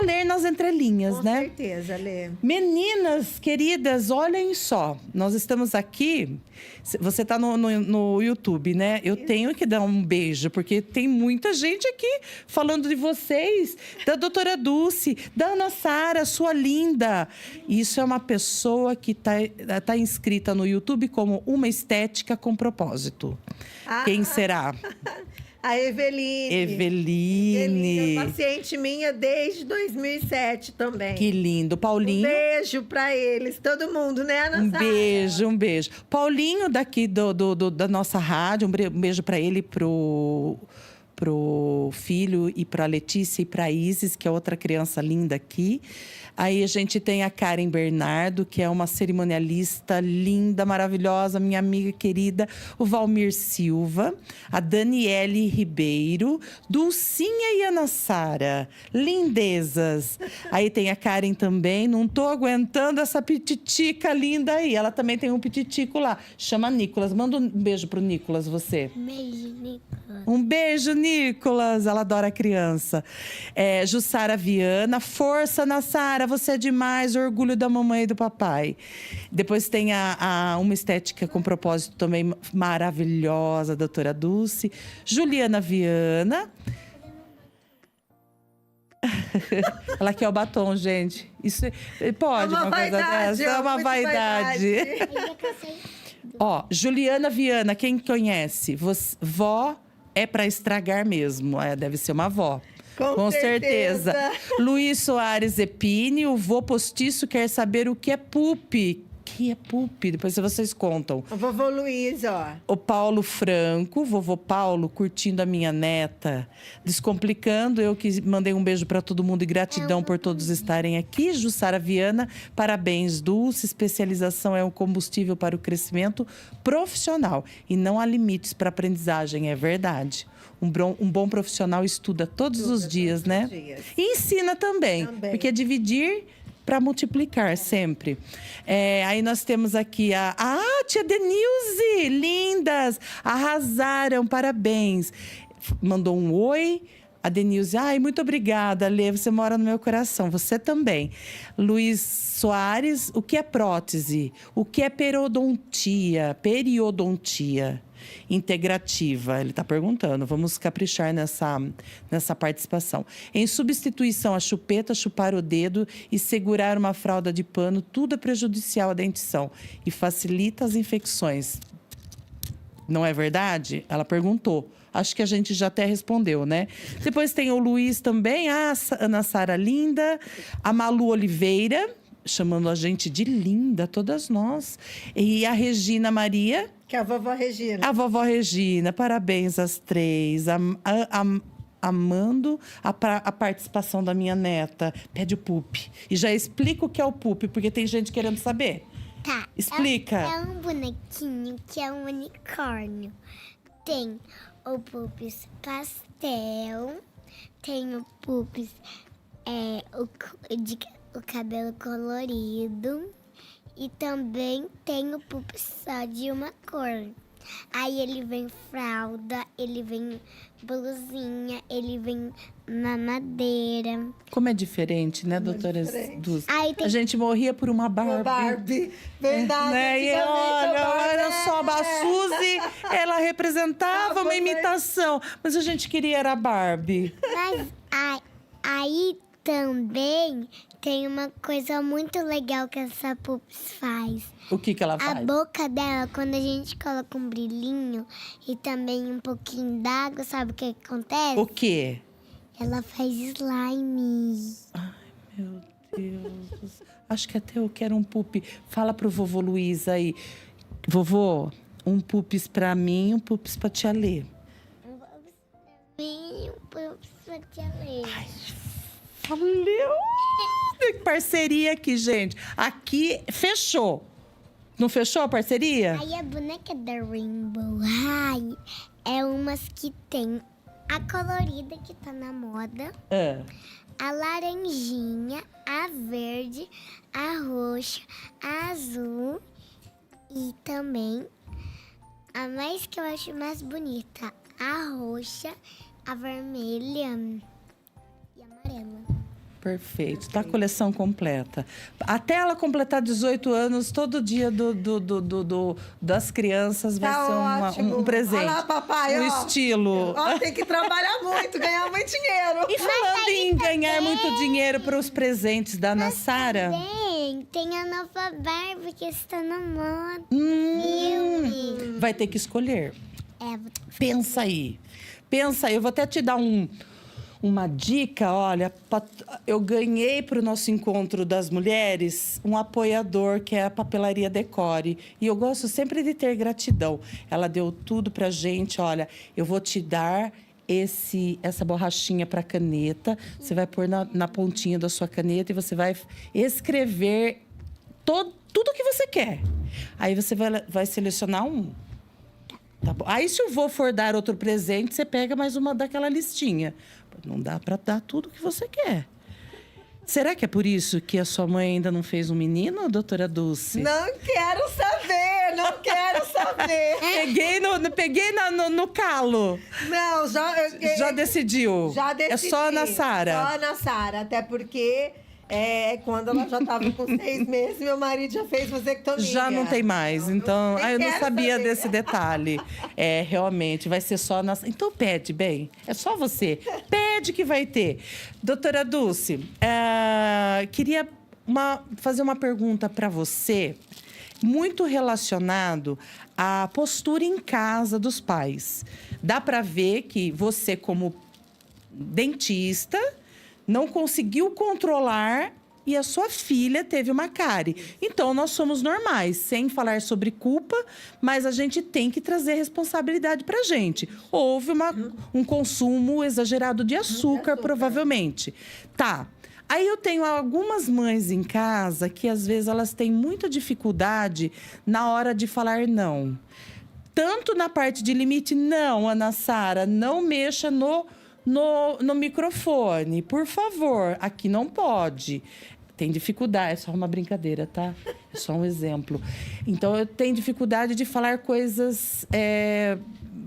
ler nas entrelinhas, né? Com certeza, Lê. Meninas queridas, olhem só. Nós estamos aqui... Você está no YouTube, né? Eu tenho que dar um beijo, porque tem muita gente aqui falando de vocês. Da doutora Dulce, da Ana Sara, sua linda. Isso é uma pessoa que tá inscrita no YouTube como uma estética com propósito. Quem será? A Eveline. Eveline. Paciente minha desde 2007 também. Que lindo. Paulinho. Um beijo pra eles, todo mundo, né, Ana Sara? Um beijo. Paulinho, daqui da nossa rádio, um beijo pra ele, pro filho e pra Letícia e pra Isis, que é outra criança linda aqui. Aí a gente tem a Karen Bernardo, que é uma cerimonialista linda, maravilhosa, minha amiga querida. O Valmir Silva, a Daniele Ribeiro, Dulcinha e Ana Sara. Lindezas. Aí tem a Karen também. Não tô aguentando essa pititica linda aí. Ela também tem um pititico lá. Chama Nicolas. Manda um beijo pro Nicolas, você. Beijo, Nicolas. Um beijo, Nicolas. Ela adora criança. Jussara Viana. Força, Ana Sara. Você é demais, orgulho da mamãe e do papai. Depois tem uma estética com propósito também maravilhosa, a doutora Dulce. Juliana Viana. Ela quer o batom, gente. Isso pode, uma coisa dessa. É uma vaidade. Ó, Juliana Viana, quem conhece? Vó é para estragar mesmo. Deve ser uma vó. Com certeza. Luiz Soares Epine, o vô postiço quer saber o que é pup. Que é pup? Depois vocês contam. O vovô Luiz, ó. O Paulo Franco, vovô Paulo, curtindo a minha neta. Descomplicando, eu que mandei um beijo para todo mundo e gratidão por todos estarem aqui. Jussara Viana, parabéns, Dulce. Especialização é um combustível para o crescimento profissional. E não há limites para aprendizagem, é verdade. Um bom profissional estuda todos os dias, né? E ensina também. Porque é dividir para multiplicar sempre. Aí nós temos aqui a tia Denilze, lindas, arrasaram, parabéns. Mandou um oi. A Denilze, muito obrigada, Lê, você mora no meu coração, você também. Luiz Soares, o que é prótese? O que é periodontia? Integrativa, ele está perguntando. Vamos caprichar nessa participação. Em substituição à chupeta, chupar o dedo e segurar uma fralda de pano, tudo é prejudicial à dentição e facilita as infecções. Não é verdade? Ela perguntou. Acho que a gente já até respondeu, né? Depois tem o Luiz também, a Ana Sara linda, a Malu Oliveira, chamando a gente de linda, todas nós. E a Regina Maria... Que é a vovó Regina. A vovó Regina, parabéns às três. Amando a participação da minha neta. Pede o pup. E já explica o que é o pup, porque tem gente querendo saber. Tá. Explica. É um bonequinho que é um unicórnio. Tem o pups pastel, tem o pups o cabelo colorido. E também tem o pup só de uma cor. Aí ele vem fralda, ele vem blusinha, ele vem mamadeira. Como é diferente, né, doutora Dulce? A gente morria por uma Barbie. Uma Barbie, verdade. Né? E olha só, a Suzy, ela representava uma imitação. Mas a gente queria era a Barbie. Mas aí também tem uma coisa muito legal que essa Pups faz. O que ela faz? A boca dela, quando a gente coloca um brilhinho e também um pouquinho d'água, sabe o que acontece? O quê? Ela faz slime. Ai, meu Deus. Acho que até eu quero um pup. Fala pro vovô Luiz aí. Vovô, um pups pra mim, um pups pra tia Lê. Um Pups pra mim, um Pups pra tia Lê. Valeu! Que parceria aqui, gente. Aqui fechou. Não fechou a parceria? Aí a boneca da Rainbow High é umas que tem a colorida que tá na moda, a laranjinha, a verde, a roxa, a azul e também a mais que eu acho mais bonita, a roxa, a vermelha e a amarela. Perfeito. Tá a coleção completa. Até ela completar 18 anos, todo dia das crianças vai Tá ser ótimo. um presente. Olha lá, papai, um ó. estilo. Ó, tem que trabalhar muito, ganhar muito dinheiro. E falando em ganhar também- muito dinheiro para os presentes da Ana Sara. Tem a nova Barbie que está na moda. Vai ter que escolher. É, Pensa aí. Pensa aí. Eu vou até te dar uma dica, olha, eu ganhei para o nosso encontro das mulheres um apoiador, que é a Papelaria Decore. E eu gosto sempre de ter gratidão. Ela deu tudo pra gente, olha, eu vou te dar essa borrachinha para caneta, você vai pôr na pontinha da sua caneta e você vai escrever tudo que você quer. Aí você vai selecionar um. Tá bom. Aí, se o vô for dar outro presente, você pega mais uma daquela listinha. Não dá para dar tudo que você quer. Será que é por isso que a sua mãe ainda não fez um menino, doutora Dulce? Não quero saber, não quero saber. Peguei no calo. Não, Já decidiu? Já decidi. É só a Ana Sara. Só a Ana Sara, até porque quando ela já estava com 6 meses, meu marido já fez vasectomia. Já não tem mais. Então, nem eu não quero sabia saber. desse detalhe. Realmente, vai ser só na... Então, pede, bem. É só você. Pede que vai ter. Doutora Dulce, queria fazer uma pergunta para você, muito relacionado à postura em casa dos pais. Dá para ver que você, como dentista, não conseguiu controlar e a sua filha teve uma cárie. Então, nós somos normais, sem falar sobre culpa, mas a gente tem que trazer responsabilidade pra gente. Houve um consumo exagerado de açúcar, provavelmente. Tá. Aí eu tenho algumas mães em casa que, às vezes, elas têm muita dificuldade na hora de falar não. Tanto na parte de limite, não, Ana Sara, não mexa no microfone, por favor, aqui não pode. Tem dificuldade, é só uma brincadeira, tá? É só um exemplo. Então, eu tenho dificuldade de falar coisas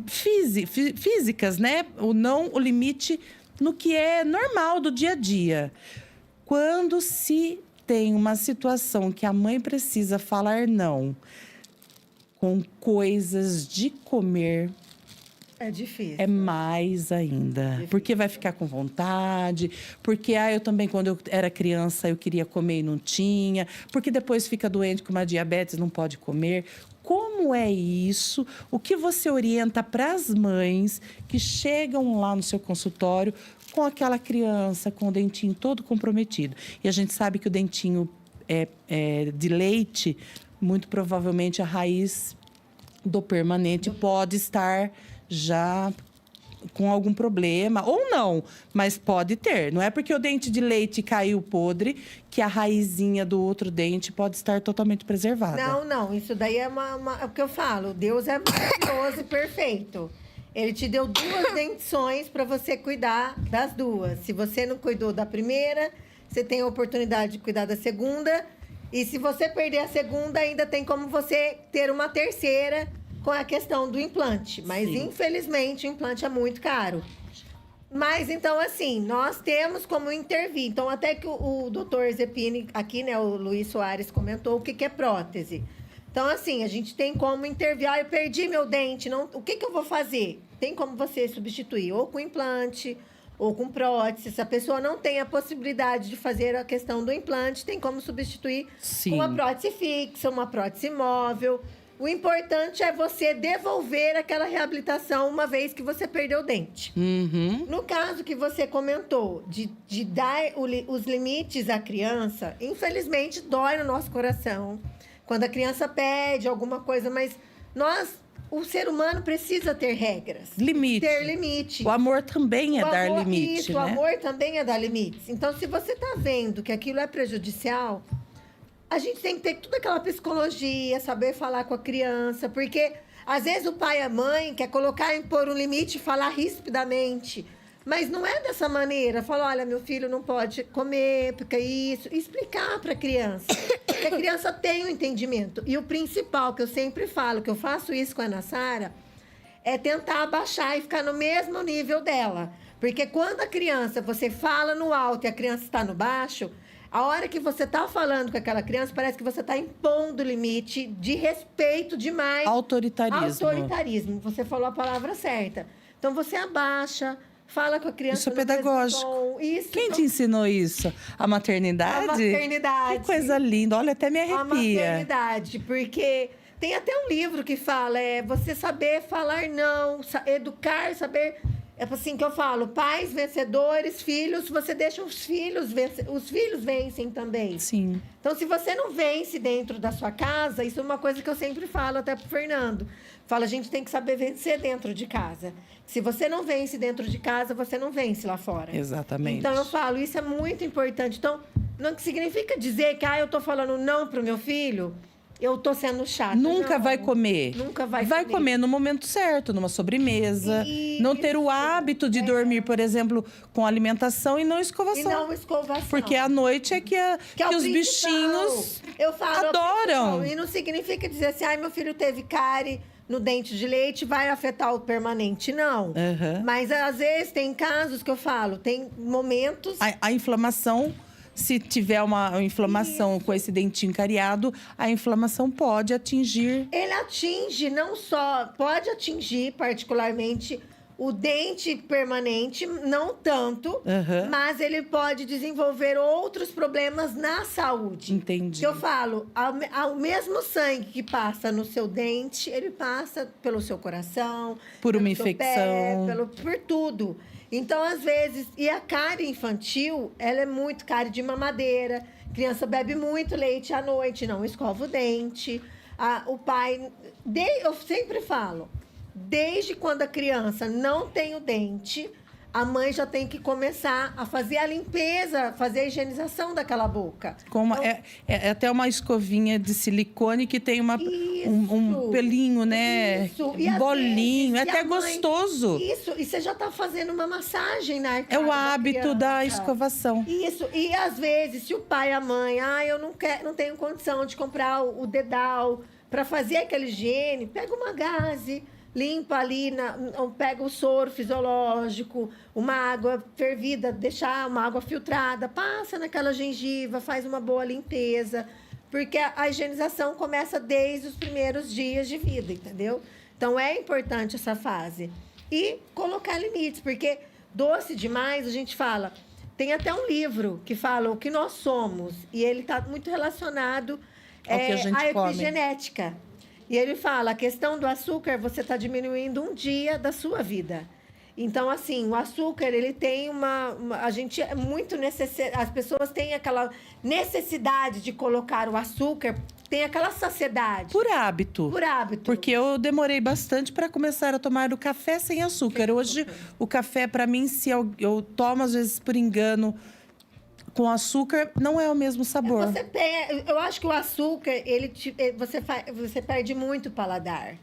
físicas, né? O limite no que é normal do dia a dia. Quando se tem uma situação que a mãe precisa falar não, com coisas de comer, É difícil. é mais ainda. Porque vai ficar com vontade. Porque, eu também, quando eu era criança, eu queria comer e não tinha. Porque depois fica doente com uma diabetes, não pode comer. Como é isso? O que você orienta para as mães que chegam lá no seu consultório com aquela criança com o dentinho todo comprometido? E a gente sabe que o dentinho de leite, muito provavelmente a raiz do permanente pode estar já com algum problema, ou não, mas pode ter. Não é porque o dente de leite caiu podre que a raizinha do outro dente pode estar totalmente preservada. Não, isso daí é o que eu falo. Deus é maravilhoso e perfeito. Ele te deu 2 dentições para você cuidar das 2. Se você não cuidou da primeira, você tem a oportunidade de cuidar da segunda. E se você perder a segunda, ainda tem como você ter uma terceira com a questão do implante. Mas, Sim. infelizmente, o implante é muito caro. Mas, então, assim, nós temos como intervir. Então, até que o doutor Zepini, aqui, né, o Luiz Soares comentou o que é prótese. Então, assim, a gente tem como intervir. Eu perdi meu dente, o que eu vou fazer? Tem como você substituir ou com implante, ou com prótese. Se a pessoa não tem a possibilidade de fazer a questão do implante, tem como substituir com uma prótese fixa, uma prótese móvel. O importante é você devolver aquela reabilitação uma vez que você perdeu o dente. No caso que você comentou de dar os limites à criança, infelizmente dói no nosso coração quando a criança pede alguma coisa, mas o ser humano precisa ter regras. Limite. Ter limite. O amor também é dar limite, isso, né? O amor também é dar limites. Então, se você está vendo que aquilo é prejudicial, a gente tem que ter toda aquela psicologia, saber falar com a criança, porque às vezes o pai e a mãe quer impor um limite e falar rispidamente. Mas não é dessa maneira. Falar, olha, meu filho não pode comer, porque isso. E explicar para a criança. Que a criança tem um entendimento. E o principal, que eu sempre falo, que eu faço isso com a Ana Sara, é tentar abaixar e ficar no mesmo nível dela. Porque quando a criança, você fala no alto e a criança está no baixo, a hora que você está falando com aquela criança, parece que você está impondo limite de respeito demais. Autoritarismo. Você falou a palavra certa. Então, você abaixa... Fala com a criança. Isso é pedagógico. Isso. Quem te ensinou isso? A maternidade? A maternidade. Que coisa linda. Olha, até me arrepia. A maternidade, porque tem até um livro que fala, você saber falar não, educar, saber... É assim que eu falo, pais vencedores, filhos, você deixa os filhos vencem também. Sim. Então, se você não vence dentro da sua casa, isso é uma coisa que eu sempre falo até pro Fernando. Fala, a gente tem que saber vencer dentro de casa. Se você não vence dentro de casa, você não vence lá fora. Exatamente. Então, eu falo, isso é muito importante. Então, não significa dizer que eu tô falando não pro meu filho... Eu tô sendo chata. Nunca não. vai comer. Nunca vai Vai comer. comer no momento certo, numa sobremesa. Isso. Não ter o hábito de dormir, por exemplo, com alimentação e não escovação. E não escovação. Porque à noite é que os bichinhos adoram. E não significa dizer assim, meu filho teve cárie no dente de leite, vai afetar o permanente. Não. Mas, às vezes, tem casos que eu falo, tem momentos... A inflamação... Se tiver uma inflamação com esse dentinho cariado, a inflamação pode atingir... Ele atinge, não só... Pode atingir, particularmente, o dente permanente, não tanto. Mas ele pode desenvolver outros problemas na saúde. Entendi. Que eu falo, ao mesmo sangue que passa no seu dente, ele passa pelo seu coração... Por uma pelo seu infecção. Pé, por tudo. Então, às vezes... E a cárie infantil, ela é muito cárie de mamadeira. Criança bebe muito leite à noite, não escova o dente. O pai... Eu sempre falo, desde quando a criança não tem o dente, a mãe já tem que começar a fazer a limpeza, fazer a higienização daquela boca. É até uma escovinha de silicone que tem um pelinho, né? Isso. Um bolinho, é até gostoso. Isso, e você já está fazendo uma massagem na arcada. É o hábito da escovação. Isso, e às vezes, se o pai e a mãe, eu não tenho condição de comprar o dedal para fazer aquela higiene, pega uma gaze, limpa ali, pega o soro fisiológico, uma água fervida, deixar uma água filtrada, passa naquela gengiva, faz uma boa limpeza, porque a higienização começa desde os primeiros dias de vida, entendeu? Então, é importante essa fase. E colocar limites, porque doce demais, a gente fala... Tem até um livro que fala o que nós somos, e ele está muito relacionado à epigenética. E ele fala, a questão do açúcar, você está diminuindo um dia da sua vida. Então, assim, o açúcar, ele tem a gente é muito necessário... As pessoas têm aquela necessidade de colocar o açúcar, tem aquela saciedade. Por hábito. Por hábito. Porque eu demorei bastante para começar a tomar o café sem açúcar. Hoje, o café, para mim, se eu tomo, às vezes, por engano... Com açúcar, não é o mesmo sabor. Eu acho que o açúcar, você perde muito o paladar.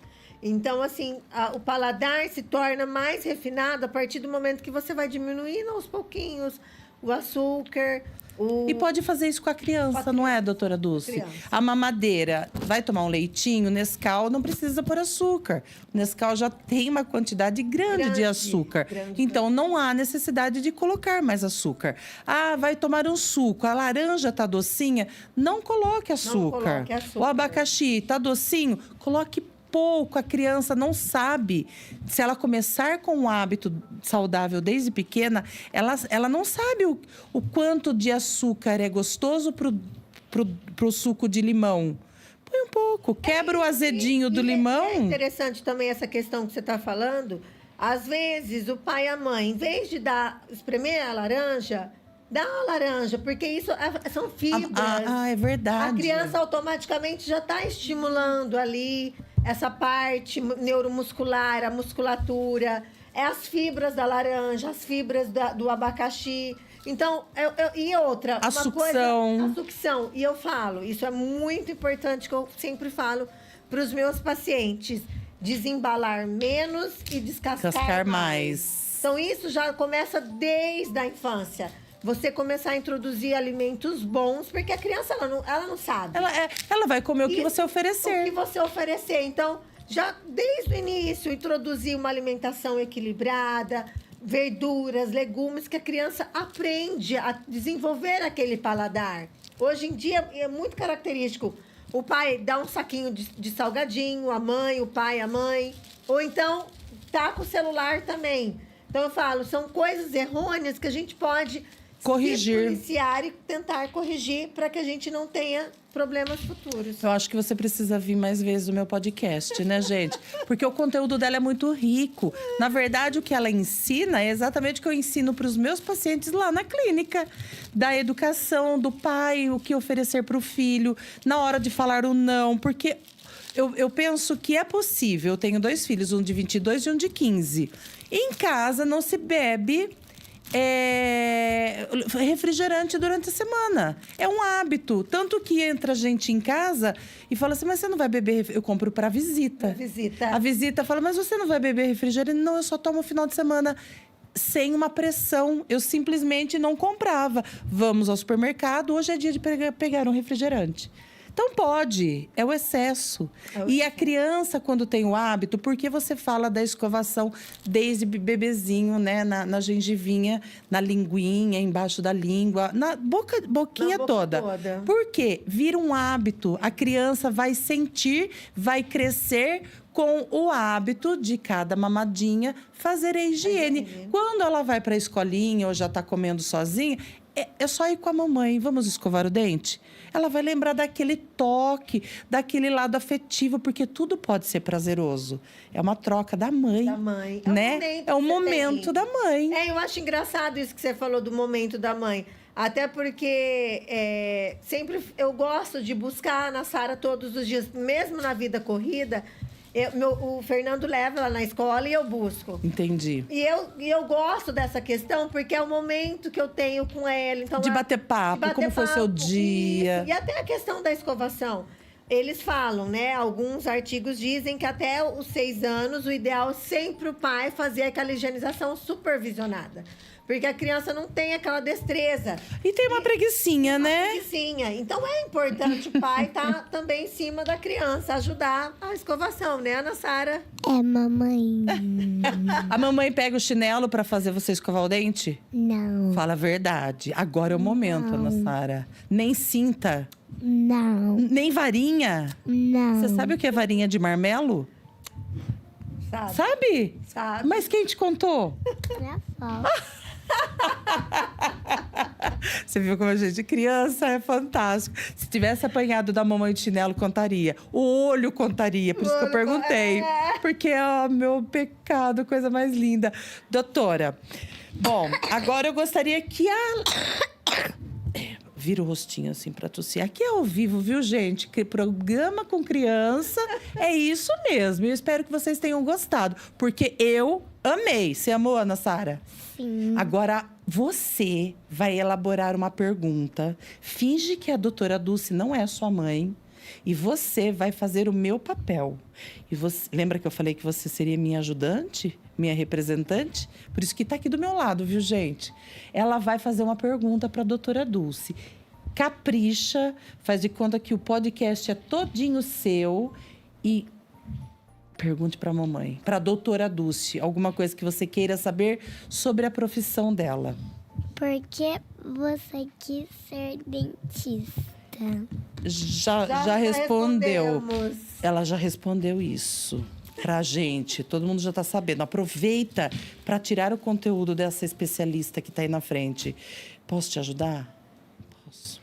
Então, assim, o paladar se torna mais refinado a partir do momento que você vai diminuindo aos pouquinhos o açúcar. E pode fazer isso com a criança, não é, doutora Dulce? A mamadeira, vai tomar um leitinho, Nescau não precisa pôr açúcar. O Nescau já tem uma quantidade grande de açúcar. Então, não há necessidade de colocar mais açúcar. Vai tomar um suco, a laranja está docinha, não coloque açúcar. O abacaxi está docinho, coloque pouco a criança não sabe. Se ela começar com um hábito saudável desde pequena, ela não sabe o quanto de açúcar é gostoso pro suco de limão. Põe um pouco, quebra o azedinho do limão. É interessante também essa questão que você está falando. Às vezes, o pai e a mãe, em vez de espremer a laranja, dá uma laranja, porque isso são fibras. É verdade. A criança automaticamente já está estimulando ali essa parte neuromuscular, a musculatura, as fibras da laranja, as fibras do abacaxi. Então, e outra, a sucção. A sucção. E eu falo, isso é muito importante, que eu sempre falo para os meus pacientes: desembalar menos e descascar mais. Então, isso já começa desde a infância. Você começar a introduzir alimentos bons, porque a criança, ela não sabe. Ela vai comer o que você oferecer. O que você oferecer. Então, já desde o início, introduzir uma alimentação equilibrada, verduras, legumes, que a criança aprende a desenvolver aquele paladar. Hoje em dia, é muito característico. O pai dá um saquinho de salgadinho, a mãe, o pai, a mãe. Ou então, tá com o celular também. Então, eu falo, são coisas errôneas que a gente pode corrigir, se policiar e tentar corrigir para que a gente não tenha problemas futuros. Eu acho que você precisa vir mais vezes no meu podcast, né, gente? Porque o conteúdo dela é muito rico. Na verdade, o que ela ensina é exatamente o que eu ensino para os meus pacientes lá na clínica. Da educação, do pai, o que oferecer para o filho, na hora de falar o não. Porque eu penso que é possível. Eu tenho 2 filhos, um de 22 e um de 15. Em casa não se bebe refrigerante durante a semana. É um hábito. Tanto que entra gente em casa e fala assim, mas você não vai beber? Eu compro para visita. A visita fala, mas você não vai beber refrigerante? Não, eu só tomo no final de semana. Sem uma pressão. Eu simplesmente não comprava. Vamos ao supermercado, hoje é dia de pegar um refrigerante. Então pode, é o excesso. E a criança, quando tem o hábito, porque você fala da escovação desde bebezinho, né? Na gengivinha, na linguinha, embaixo da língua, na boquinha toda. Por quê? Vira um hábito. A criança vai sentir, vai crescer com o hábito de cada mamadinha fazer a higiene. Quando ela vai para a escolinha ou já está comendo sozinha, é só ir com a mamãe. Vamos escovar o dente? Ela vai lembrar daquele toque, daquele lado afetivo, porque tudo pode ser prazeroso. É uma troca da mãe. Da mãe. Né? É o momento da mãe. Eu acho engraçado isso que você falou do momento da mãe. Até porque sempre eu gosto de buscar na Sara todos os dias, mesmo na vida corrida. O Fernando leva ela na escola e eu busco. Entendi. E eu gosto dessa questão porque é o momento que eu tenho com ela. Então, de bater papo, como foi o seu dia. Isso. E até a questão da escovação. Eles falam, né? Alguns artigos dizem que até os 6 anos, o ideal é sempre o pai fazer aquela higienização supervisionada. Porque a criança não tem aquela destreza. E tem uma preguicinha, né? Preguicinha. Então, é importante o pai estar também em cima da criança, ajudar a escovação, né, Ana Sara? É, mamãe. A mamãe pega o chinelo pra fazer você escovar o dente? Não. Fala a verdade. Agora é o momento, Ana Sara. Nem cinta? Não. Nem varinha? Não. Você sabe o que é varinha de marmelo? Sabe? Sabe? Mas quem te contou? Minha avó. Você viu como a gente criança é fantástico. Se tivesse apanhado da mamãe de chinelo, contaria. O olho contaria, por isso que eu perguntei. Porque é meu pecado, coisa mais linda. Doutora, bom, agora eu gostaria que vira o rostinho assim pra tossir. Aqui é ao vivo, viu, gente? Que programa com criança é isso mesmo. Eu espero que vocês tenham gostado, porque eu amei. Você amou, Ana Sara? Sim. Agora, você vai elaborar uma pergunta. Finge que a doutora Dulce não é sua mãe. E você vai fazer o meu papel. E você, lembra que eu falei que você seria minha ajudante? Minha representante? Por isso que tá aqui do meu lado, viu, gente? Ela vai fazer uma pergunta para a doutora Dulce. Capricha, faz de conta que o podcast é todinho seu. E pergunte para a mamãe, para a doutora Dulce, alguma coisa que você queira saber sobre a profissão dela. Por que você quis ser dentista? Já respondeu. respondemos. Ela já respondeu isso pra gente. Todo mundo já tá sabendo. Aproveita para tirar o conteúdo dessa especialista que tá aí na frente. Posso te ajudar? Posso.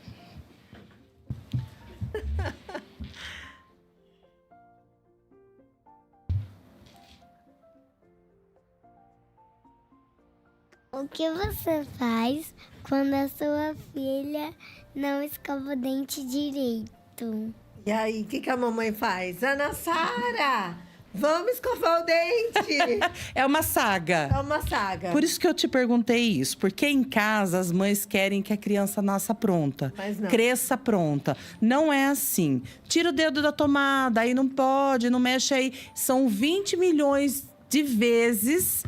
O que você faz quando a sua filha não escova o dente direito? E aí, o que a mamãe faz? Ana Sara, vamos escovar o dente. É uma saga. É uma saga. Por isso que eu te perguntei isso. Porque em casa as mães querem que a criança nasça pronta. Mas não. Cresça pronta. Não é assim. Tira o dedo da tomada, aí não pode, não mexe aí. São 20 milhões de vezes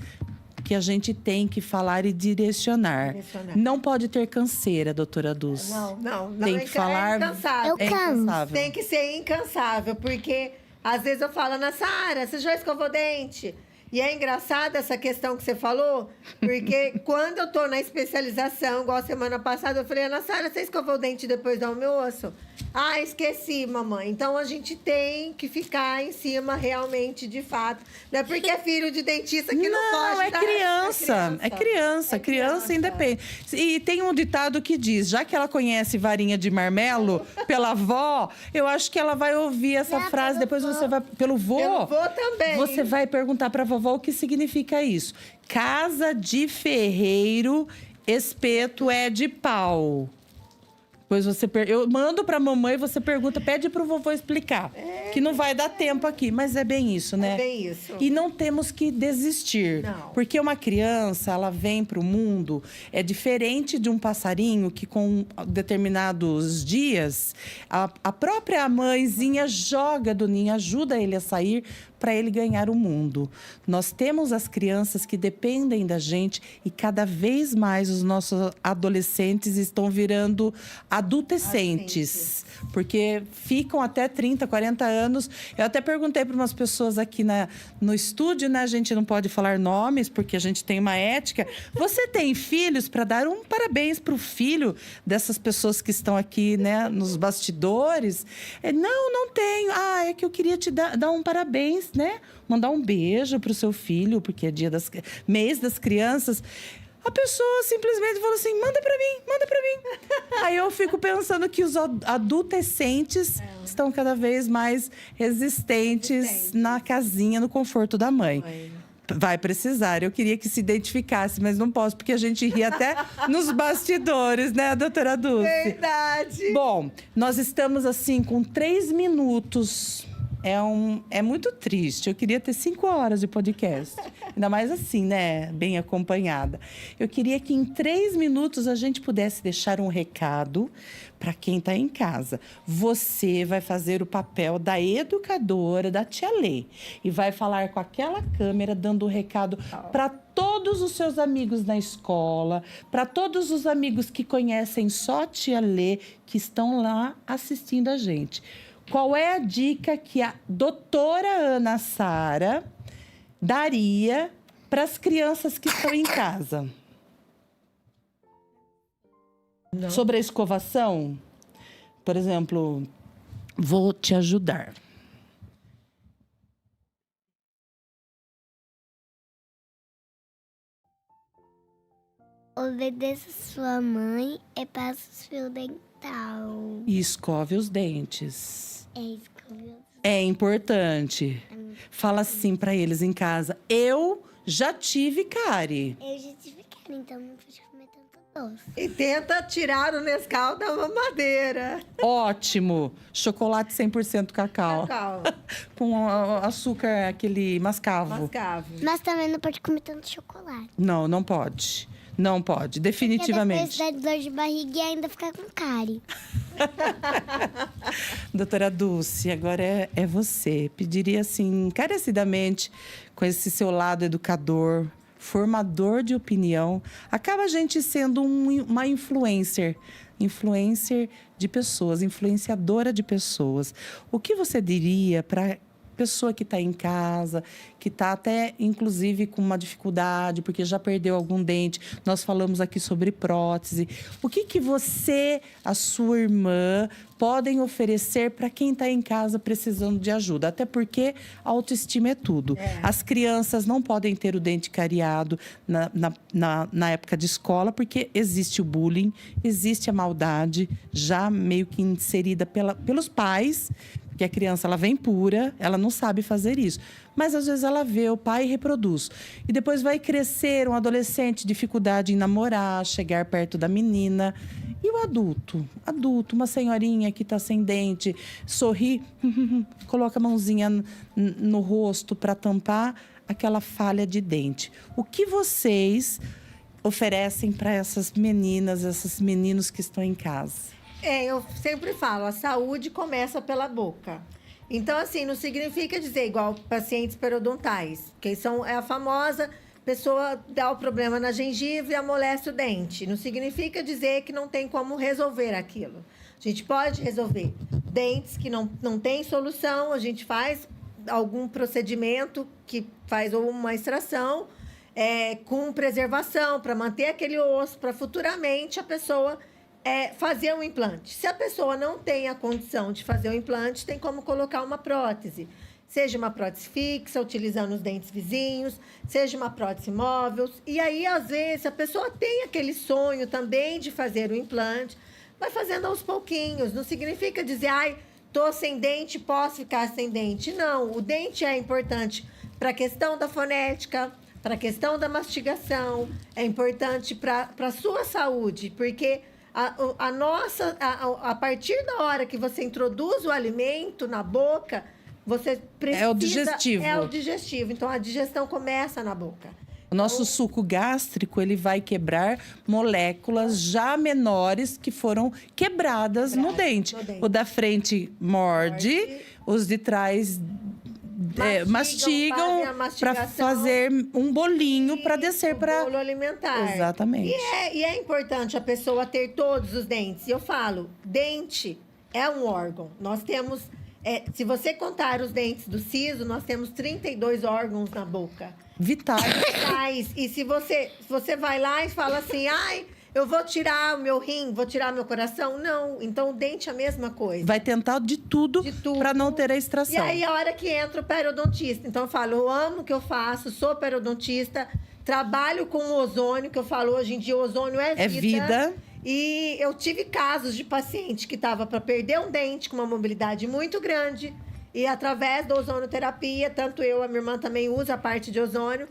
que a gente tem que falar e direcionar. Não pode ter canseira, doutora Dulce. Não. Tem que falar. É incansável. Eu É canso. incansável. Tem que ser incansável, porque às vezes eu falo, Ana Sara, você já escovou o dente? E é engraçado essa questão que você falou, porque quando eu tô na especialização, igual a semana passada, eu falei, Ana Sara, você escovou o dente depois do almoço? Ah, esqueci, mamãe. Então a gente tem que ficar em cima realmente, de fato. Não é porque é filho de dentista que não pode. É criança. É criança. Criança independe. E tem um ditado que diz, já que ela conhece varinha de marmelo pela avó, eu acho que ela vai ouvir essa frase, depois você vai pelo vô. Pelo vô também. Você vai perguntar pra vovó o que significa isso. Casa de ferreiro, espeto é de pau. Depois eu mando pra mamãe e você pergunta, pede pro vovô explicar. Que não vai dar tempo aqui, mas é bem isso, né? É bem isso. E não temos que desistir. Não. Porque uma criança, ela vem pro mundo, é diferente de um passarinho que com determinados dias, a própria mãezinha joga do ninho, ajuda ele a sair para ele ganhar o mundo. Nós temos as crianças que dependem da gente e cada vez mais os nossos adolescentes estão virando adultescentes, porque ficam até 30, 40 anos. Eu até perguntei para umas pessoas aqui no estúdio, né? A gente não pode falar nomes porque a gente tem uma ética. Você tem filhos? Para dar um parabéns para o filho dessas pessoas que estão aqui, né, nos bastidores. Não tenho. Ah, é que eu queria te dar um parabéns, né? Mandar um beijo pro seu filho, porque é mês das crianças. A pessoa simplesmente falou assim, manda pra mim. Aí eu fico pensando que os adultescentes estão cada vez mais resistentes na casinha, no conforto da mãe. Vai precisar. Eu queria que se identificasse, mas não posso, porque a gente ri até nos bastidores, né, doutora Dulce? Verdade. Bom, nós estamos assim com 3 minutos. É muito triste. Eu queria ter 5 horas de podcast. Ainda mais assim, né? Bem acompanhada. Eu queria que em 3 minutos a gente pudesse deixar um recado para quem está em casa. Você vai fazer o papel da educadora, da tia Lê. E vai falar com aquela câmera, dando o recado para todos os seus amigos na escola, para todos os amigos que conhecem só tia Lê, que estão lá assistindo a gente. Qual é a dica que a doutora Ana Sara daria para as crianças que estão em casa? Não. Sobre a escovação? Por exemplo, vou te ajudar. Obedeça sua mãe e passa o fio dental. E escove os dentes. É isso que eu vi. É importante. Fala assim para eles em casa. Eu já tive cárie. Eu já tive cárie, então não pode comer tanto doce. E tenta tirar o Nescau da mamadeira. Ótimo. Chocolate 100% cacau. Com açúcar, aquele mascavo. Mas também não pode comer tanto chocolate. Não pode. Não pode, definitivamente. Porque depois dá dor de barriga e ainda ficar com cárie. Doutora Dulce, agora é você. Pediria, assim, encarecidamente, com esse seu lado educador, formador de opinião, acaba a gente sendo uma influencer de pessoas, influenciadora de pessoas. O que você diria para pessoa que está em casa, que está até, inclusive, com uma dificuldade, porque já perdeu algum dente. Nós falamos aqui sobre prótese. O que você, a sua irmã, podem oferecer para quem está em casa precisando de ajuda? Até porque a autoestima é tudo. As crianças não podem ter o dente cariado na época de escola, porque existe o bullying, existe a maldade, já meio que inserida pelos pais, porque a criança ela vem pura, ela não sabe fazer isso. Mas às vezes ela vê o pai e reproduz. E depois vai crescer um adolescente, dificuldade em namorar, chegar perto da menina. E o adulto, uma senhorinha que está sem dente, sorri, coloca a mãozinha no rosto para tampar aquela falha de dente. O que vocês oferecem para essas meninas, esses meninos que estão em casa? Eu sempre falo, a saúde começa pela boca. Então, assim, não significa dizer igual pacientes periodontais, que é a famosa pessoa dá o problema na gengiva e amolece o dente. Não significa dizer que não tem como resolver aquilo. A gente pode resolver. Dentes que não tem solução, a gente faz algum procedimento que faz uma extração com preservação para manter aquele osso, para futuramente a pessoa fazer um implante. Se a pessoa não tem a condição de fazer o implante, tem como colocar uma prótese. Seja uma prótese fixa, utilizando os dentes vizinhos, seja uma prótese móvel. E aí, às vezes, a pessoa tem aquele sonho também de fazer o implante, vai fazendo aos pouquinhos. Não significa dizer, tô sem dente, posso ficar sem dente. Não, o dente é importante para a questão da fonética, para a questão da mastigação, é importante para a sua saúde, porque a partir da hora que você introduz o alimento na boca, você precisa... É o digestivo. É o digestivo. Então, a digestão começa na boca. O nosso suco gástrico, ele vai quebrar moléculas já menores que foram quebradas no dente. O da frente morde, os de trás mastigam para fazer um bolinho para descer para... bolo alimentar. Exatamente. E é importante a pessoa ter todos os dentes. E eu falo, dente é um órgão. Nós temos... se você contar os dentes do siso, nós temos 32 órgãos na boca. Vitais. E se você vai lá e fala assim, eu vou tirar o meu rim, vou tirar meu coração. Não, então o dente é a mesma coisa. Vai tentar de tudo. para não ter a extração. E aí a hora que entra o periodontista. Então eu falo, eu amo o que eu faço, sou periodontista, trabalho com o ozônio, que eu falo hoje em dia, o ozônio é vida. E eu tive casos de paciente que estava para perder um dente com uma mobilidade muito grande. E através da ozonoterapia, tanto eu, a minha irmã também usa a parte de ozônio,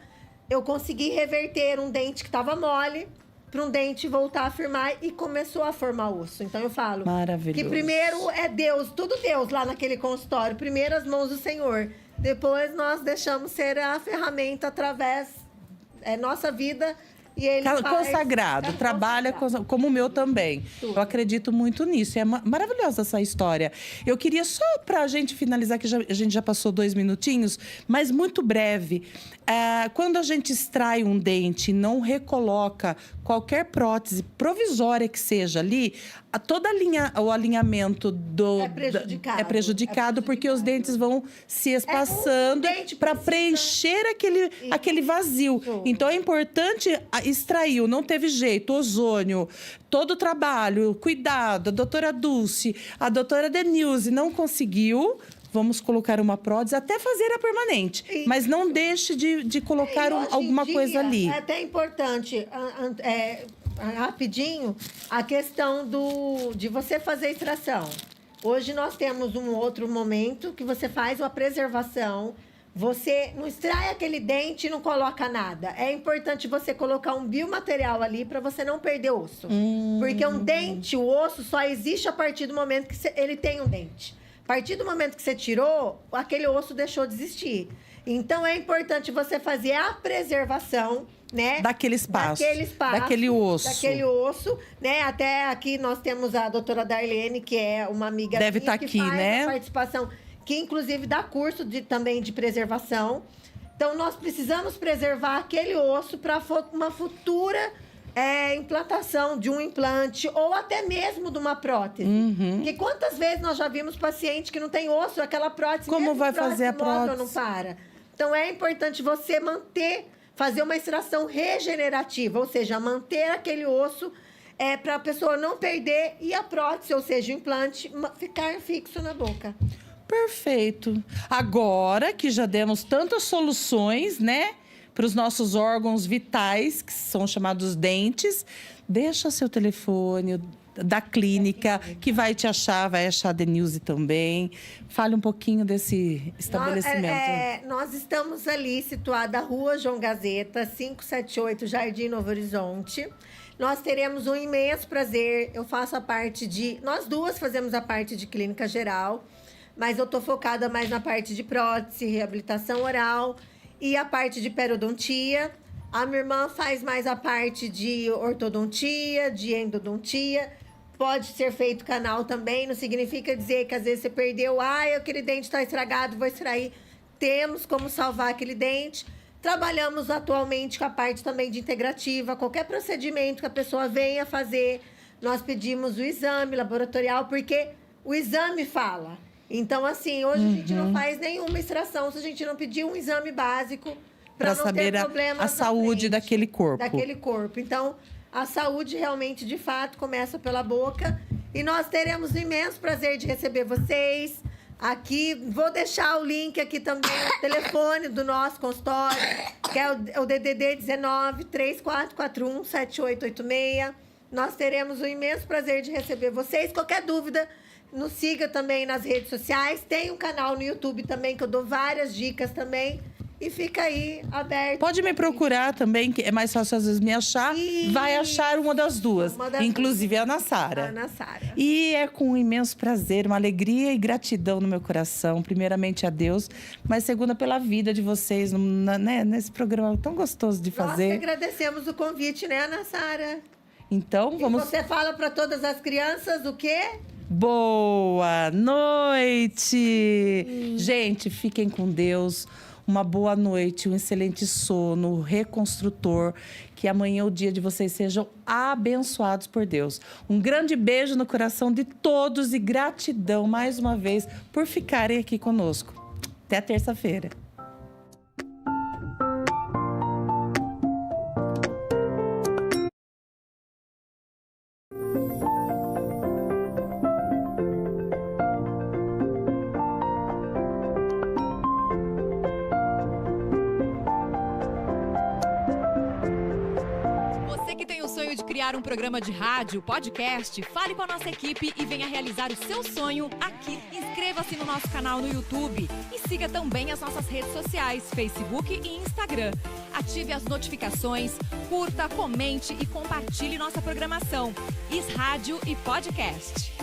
eu consegui reverter um dente que estava mole para um dente voltar a firmar e começou a formar osso. Então eu falo que primeiro é Deus, tudo Deus lá naquele consultório. Primeiro as mãos do Senhor. Depois nós deixamos ser a ferramenta através nossa vida. E ele consagrado, trabalha como o meu também. Tudo. Eu acredito muito nisso. É maravilhosa essa história. Eu queria só para a gente finalizar, que a gente já passou 2 minutinhos, mas muito breve. Quando a gente extrai um dente e não recoloca qualquer prótese provisória que seja ali, todo o alinhamento é prejudicado porque os dentes vão se espaçando para preencher aquele vazio. Então é importante extrair, não teve jeito, ozônio, todo o trabalho, cuidado, a doutora Dulce, a doutora Denilze não conseguiu. Vamos colocar uma prótese, até fazer a permanente. Mas não deixe de colocar alguma coisa ali. É até importante, rapidinho, a questão de você fazer a extração. Hoje nós temos um outro momento que você faz uma preservação. Você não extrai aquele dente e não coloca nada. É importante você colocar um biomaterial ali para você não perder osso. Porque um dente, o osso, só existe a partir do momento que ele tem um dente. A partir do momento que você tirou, aquele osso deixou de existir. Então, é importante você fazer a preservação, né? Daquele espaço, daquele osso, né? Até aqui nós temos a doutora Darlene, que é uma amiga Deve estar aqui, faz né? a participação, que inclusive dá curso também de preservação. Então, nós precisamos preservar aquele osso para uma futura implantação de um implante ou até mesmo de uma prótese. Porque quantas vezes nós já vimos paciente que não tem osso, aquela prótese... Como vai fazer a prótese? Não para. Então, é importante você fazer uma extração regenerativa, ou seja, manter aquele osso para a pessoa não perder e a prótese, ou seja, o implante, ficar fixo na boca. Perfeito. Agora que já demos tantas soluções, né, para os nossos órgãos vitais, que são chamados dentes, deixa seu telefone da clínica, que vai te achar, vai achar a Denilze também. Fale um pouquinho desse estabelecimento. Nós estamos ali, situada na Rua João Gazeta, 578, Jardim Novo Horizonte. Nós teremos um imenso prazer. Eu faço a parte nós duas fazemos a parte de clínica geral, mas eu estou focada mais na parte de prótese, reabilitação oral e a parte de periodontia. A minha irmã faz mais a parte de ortodontia, de endodontia. Pode ser feito canal também, não significa dizer que às vezes você perdeu, aquele dente está estragado, vou extrair. Temos como salvar aquele dente. Trabalhamos atualmente com a parte também de integrativa. Qualquer procedimento que a pessoa venha fazer, nós pedimos o exame laboratorial, porque o exame fala. Então, assim, hoje a gente não faz nenhuma extração se a gente não pedir um exame básico para saber a saúde daquele corpo. Então, a saúde realmente, de fato, começa pela boca. E nós teremos o imenso prazer de receber vocês aqui. Vou deixar o link aqui também, o telefone do nosso consultório, que é o DDD 19 3441 7886. Nós teremos o imenso prazer de receber vocês. Qualquer dúvida, nos siga também nas redes sociais. Tem um canal no YouTube também, que eu dou várias dicas também. E fica aí aberto. Pode me procurar também, que é mais fácil às vezes me achar. Vai achar uma das duas. Inclusive a Ana Sara. Ana Sara. E é com um imenso prazer, uma alegria e gratidão no meu coração. Primeiramente a Deus, mas segunda pela vida de vocês, né, nesse programa tão gostoso de fazer. Nós que agradecemos o convite, né, Ana Sara? Então, vamos... E você fala para todas as crianças o quê? Boa noite! Gente, fiquem com Deus. Uma boa noite, um excelente sono reconstrutor. Que amanhã o dia de vocês sejam abençoados por Deus. Um grande beijo no coração de todos e gratidão mais uma vez por ficarem aqui conosco. Até terça-feira. Criar um programa de rádio, podcast, fale com a nossa equipe e venha realizar o seu sonho aqui. Inscreva-se no nosso canal no YouTube e siga também as nossas redes sociais, Facebook e Instagram. Ative as notificações, curta, comente e compartilhe nossa programação. Rádio e podcast.